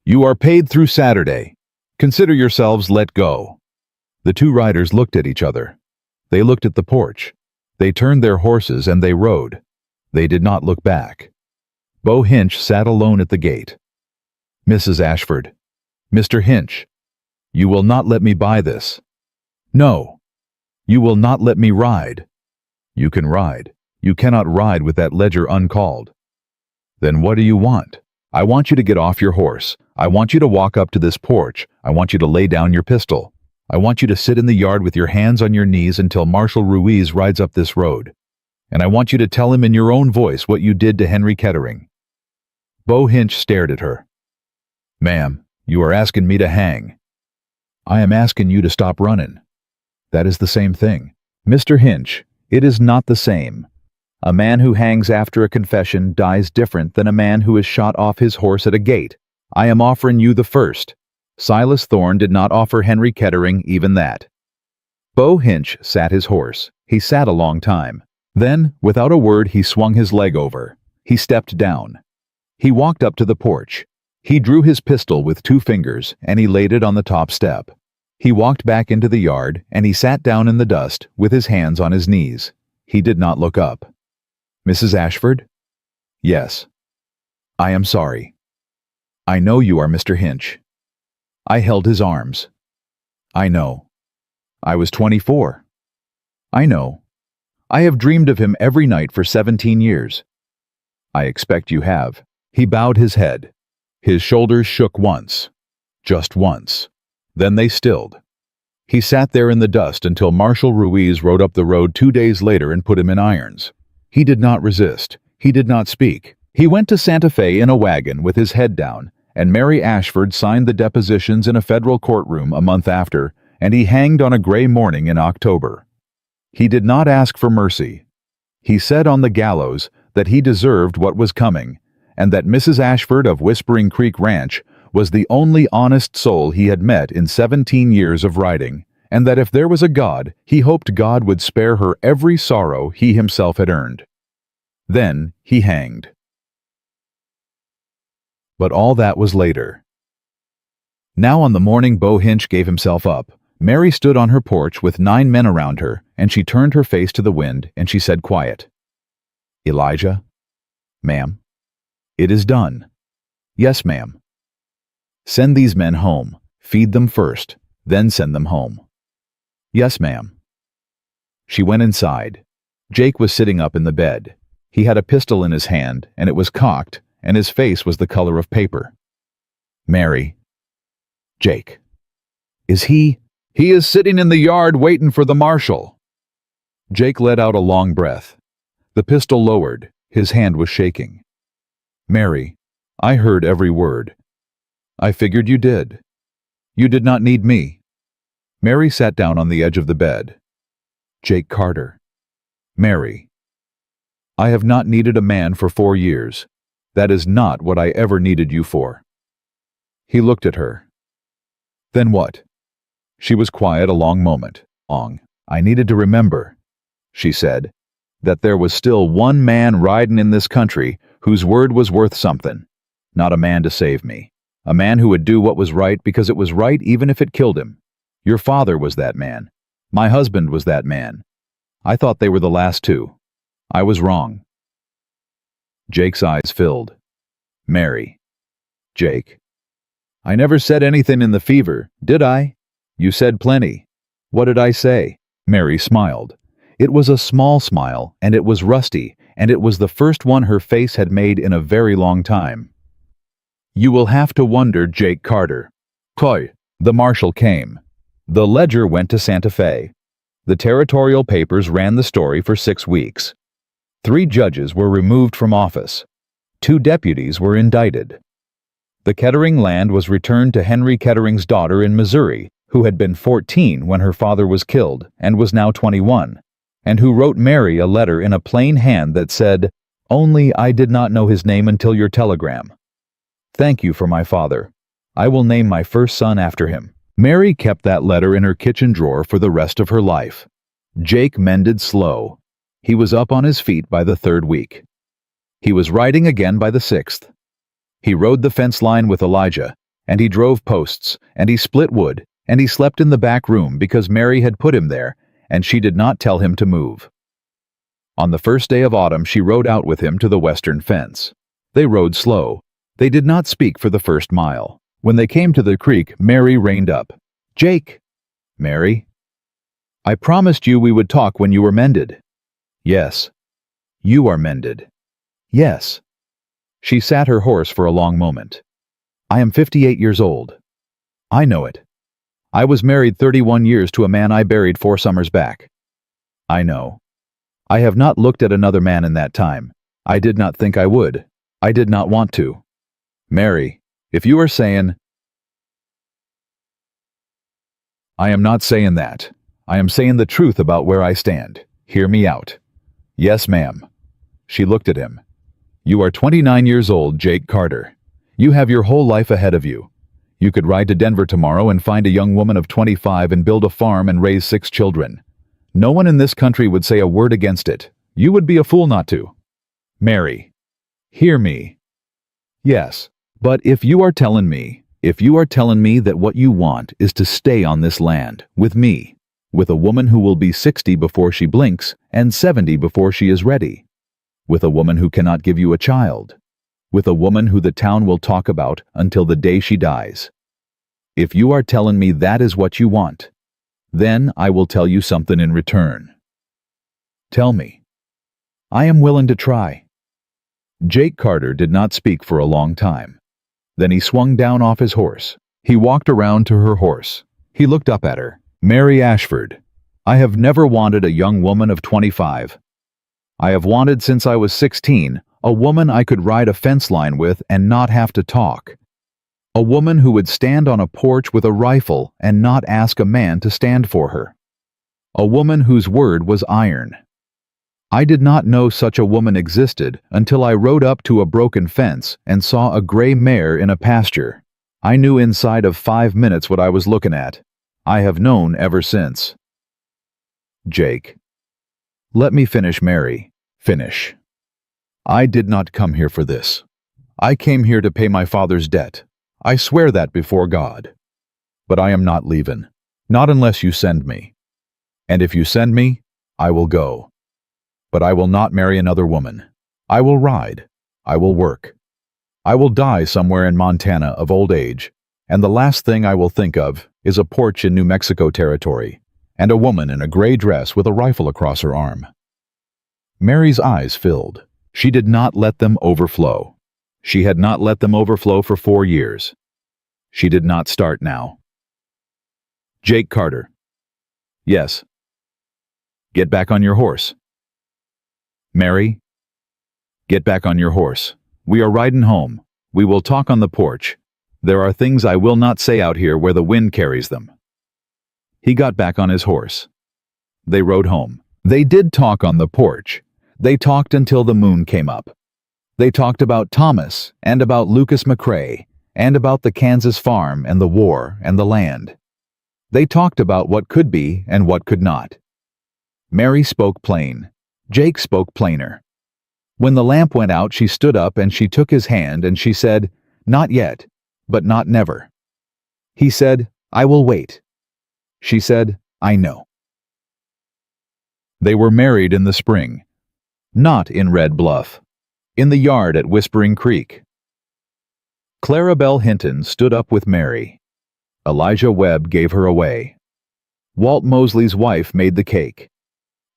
you are paid through Saturday. Consider yourselves let go." The 2 riders looked at each other. They looked at the porch. They turned their horses and they rode. They did not look back. Bo Hinch sat alone at the gate. "Mrs. Ashford." "Mr. Hinch, you will not let me buy this." "No." "You will not let me ride." "You can ride. You cannot ride with that ledger uncalled." "Then what do you want?" "I want you to get off your horse. I want you to walk up to this porch. I want you to lay down your pistol. I want you to sit in the yard with your hands on your knees until Marshal Ruiz rides up this road. And I want you to tell him in your own voice what you did to Henry Kettering." Bo Hinch stared at her. "Ma'am, you are asking me to hang." "I am asking you to stop running." "That is the same thing." "Mr. Hinch, it is not the same. A man who hangs after a confession dies different than a man who is shot off his horse at a gate. I am offering you the first. Silas Thorne did not offer Henry Kettering even that." Bo Hinch sat his horse. He sat a long time. Then, without a word, he swung his leg over. He stepped down. He walked up to the porch. He drew his pistol with 2 fingers, and he laid it on the top step. He walked back into the yard, and he sat down in the dust with his hands on his knees. He did not look up. "Mrs. Ashford?" "Yes." "I am sorry. I know you are Mr. Hinch." I held his arms. "I know. I was 24. I know. I have dreamed of him every night for 17 years. I expect you have." He bowed his head. His shoulders shook once. Just once. Then they stilled. He sat there in the dust until Marshal Ruiz rode up the road 2 days later and put him in irons. He did not resist. He did not speak. He went to Santa Fe in a wagon with his head down, and Mary Ashford signed the depositions in a federal courtroom a month after, and he hanged on a gray morning in October. He did not ask for mercy. He said on the gallows that he deserved what was coming, and that Mrs. Ashford of Whispering Creek Ranch was the only honest soul he had met in 17 years of riding, and that if there was a God, he hoped God would spare her every sorrow he himself had earned. Then he hanged. But all that was later. Now on the morning Bo Hinch gave himself up, Mary stood on her porch with 9 men around her, and she turned her face to the wind, and she said quiet, "Elijah?" "Ma'am." "It is done." "Yes, ma'am." "Send these men home. Feed them first, then send them home." "Yes, ma'am." She went inside. Jake was sitting up in the bed. He had a pistol in his hand, and it was cocked, and his face was the color of paper. "Mary." "Jake." "Is he—" "He is sitting in the yard waiting for the marshal." Jake let out a long breath. The pistol lowered. His hand was shaking. "Mary, I heard every word. I figured you did. You did not need me." Mary sat down on the edge of the bed. Jake Carter. "Mary, I have not needed a man for 4 years. That is not what I ever needed you for." He looked at her. "Then what?" She was quiet a long moment. "I needed to remember," she said, "that there was still one man riding in this country whose word was worth something. not a man to save me. A man who would do what was right because it was right even if it killed him. Your father was that man. My husband was that man. I thought they were the last two. I was wrong." Jake's eyes filled. "Mary." Jake. "I never said anything in the fever, did I?" "You said plenty." "What did I say?" Mary smiled. It was a small smile, and it was rusty, and it was the first one her face had made in a very long time. "You will have to wonder, Jake Carter." Coy. The marshal came. The ledger went to Santa Fe. The territorial papers ran the story for 6 weeks. 3 judges were removed from office. 2 deputies were indicted. The Kettering land was returned to Henry Kettering's daughter in Missouri, who had been 14 when her father was killed and was now 21, and who wrote Mary a letter in a plain hand that said, "Only I did not know his name until your telegram. Thank you for my father. I will name my first son after him." Mary kept that letter in her kitchen drawer for the rest of her life. Jake mended slow. He was up on his feet by the 3rd week. He was riding again by the 6th. He rode the fence line with Elijah, and he drove posts, and he split wood, and he slept in the back room because Mary had put him there, and she did not tell him to move. On the first day of autumn she rode out with him to the western fence. They rode slow. They did not speak for the first mile. When they came to the creek, Mary reined up. "Jake!" "Mary?" "I promised you we would talk when you were mended." "Yes." "You are mended." "Yes." She sat her horse for a long moment. "I am 58 years old." "I know it. I was married 31 years to a man I buried 4 summers back." "I know. I have not looked at another man in that time. I did not think I would. I did not want to." "Mary, if you are saying—" "I am not saying that. I am saying the truth about where I stand. Hear me out." "Yes, ma'am." She looked at him. "You are 29 years old, Jake Carter. You have your whole life ahead of you. You could ride to Denver tomorrow and find a young woman of 25 and build a farm and raise 6 children. No one in this country would say a word against it. You would be a fool not to." "Mary, hear me." "Yes, but if you are telling me that what you want is to stay on this land, with me, with a woman who will be 60 before she blinks and 70 before she is ready, with a woman who cannot give you a child, with a woman who the town will talk about until the day she dies. If you are telling me that is what you want, then I will tell you something in return." "Tell me." "I am willing to try." Jake Carter did not speak for a long time. Then he swung down off his horse. He walked around to her horse. He looked up at her. "Mary Ashford, I have never wanted a young woman of 25. I have wanted since I was 16 a woman I could ride a fence line with and not have to talk. A woman who would stand on a porch with a rifle and not ask a man to stand for her. A woman whose word was iron. I did not know such a woman existed until I rode up to a broken fence and saw a gray mare in a pasture. I knew inside of 5 minutes what I was looking at. I have known ever since." Jake. "Let me finish, Mary. Finish. I did not come here for this. I came here to pay my father's debt. I swear that before God. But I am not leaving. Not unless you send me. And if you send me, I will go. But I will not marry another woman. I will ride. I will work. I will die somewhere in Montana of old age, and the last thing I will think of is a porch in New Mexico territory, and a woman in a gray dress with a rifle across her arm." Mary's eyes filled. She did not let them overflow. She had not let them overflow for 4 years. She did not start now. Jake Carter. "Yes." "Get back on your horse." "Mary, get back on your horse. We are riding home. We will talk on the porch. There are things I will not say out here where the wind carries them." He got back on his horse. They rode home. They did talk on the porch. They talked until the moon came up. They talked about Thomas and about Lucas McCrae and about the Kansas farm and the war and the land. They talked about what could be and what could not. Mary spoke plain. Jake spoke plainer. When the lamp went out, she stood up and she took his hand and she said, "Not yet, but not never." He said, "I will wait." She said, "I know." They were married in the spring, not in Red Bluff, in the yard at Whispering Creek. Clarabelle Hinton stood up with Mary. Elijah Webb gave her away. Walt Mosley's wife made the cake.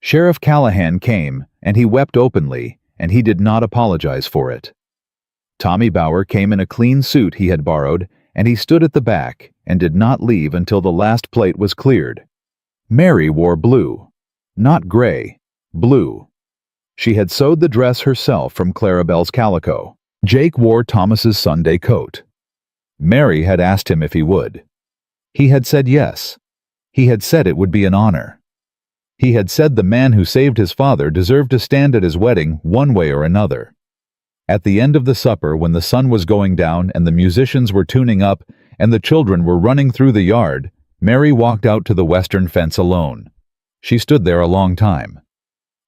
Sheriff Callahan came, and he wept openly, and he did not apologize for it. Tommy Bauer came in a clean suit he had borrowed, and he stood at the back and did not leave until the last plate was cleared. Mary wore blue, not gray, blue. She had sewed the dress herself from Clarabelle's calico. Jake wore Thomas's Sunday coat. Mary had asked him if he would. He had said yes. He had said it would be an honor. He had said the man who saved his father deserved to stand at his wedding one way or another. At the end of the supper, when the sun was going down and the musicians were tuning up and the children were running through the yard, Mary walked out to the western fence alone. She stood there a long time.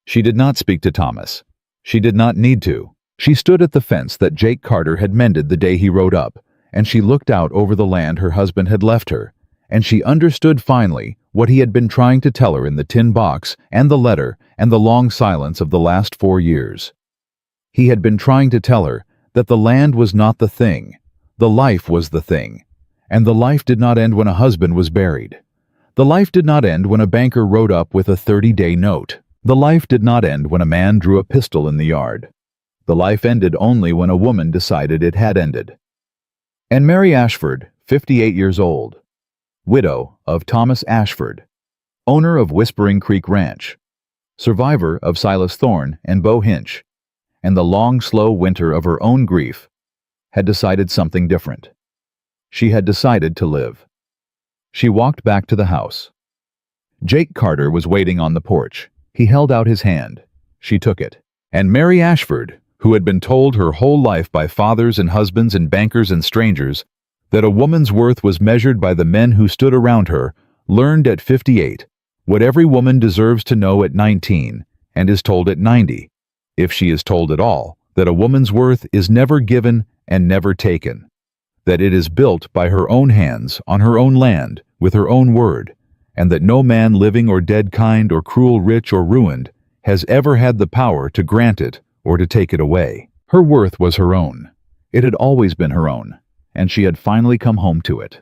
She did not speak to Thomas. She did not need to. She stood at the fence that Jake Carter had mended the day he rode up, and she looked out over the land her husband had left her, and she understood finally what he had been trying to tell her in the tin box and the letter and the long silence of the last 4 years. He had been trying to tell her that the land was not the thing, the life was the thing, and the life did not end when a husband was buried. The life did not end when a banker rode up with a 30-day note. The life did not end when a man drew a pistol in the yard. The life ended only when a woman decided it had ended. And Mary Ashford, 58 years old, widow of Thomas Ashford, owner of Whispering Creek Ranch, survivor of Silas Thorne and Bo Hinch, and the long, slow winter of her own grief, had decided something different. She had decided to live. She walked back to the house. Jake Carter was waiting on the porch. He held out his hand. She took it. And Mary Ashford, who had been told her whole life by fathers and husbands and bankers and strangers that a woman's worth was measured by the men who stood around her, learned at 58 what every woman deserves to know at 19 and is told at 90, if she is told at all, that a woman's worth is never given and never taken, that it is built by her own hands on her own land with her own word, and that no man living or dead, kind or cruel, rich or ruined, has ever had the power to grant it or to take it away. Her worth was her own. It had always been her own, and she had finally come home to it.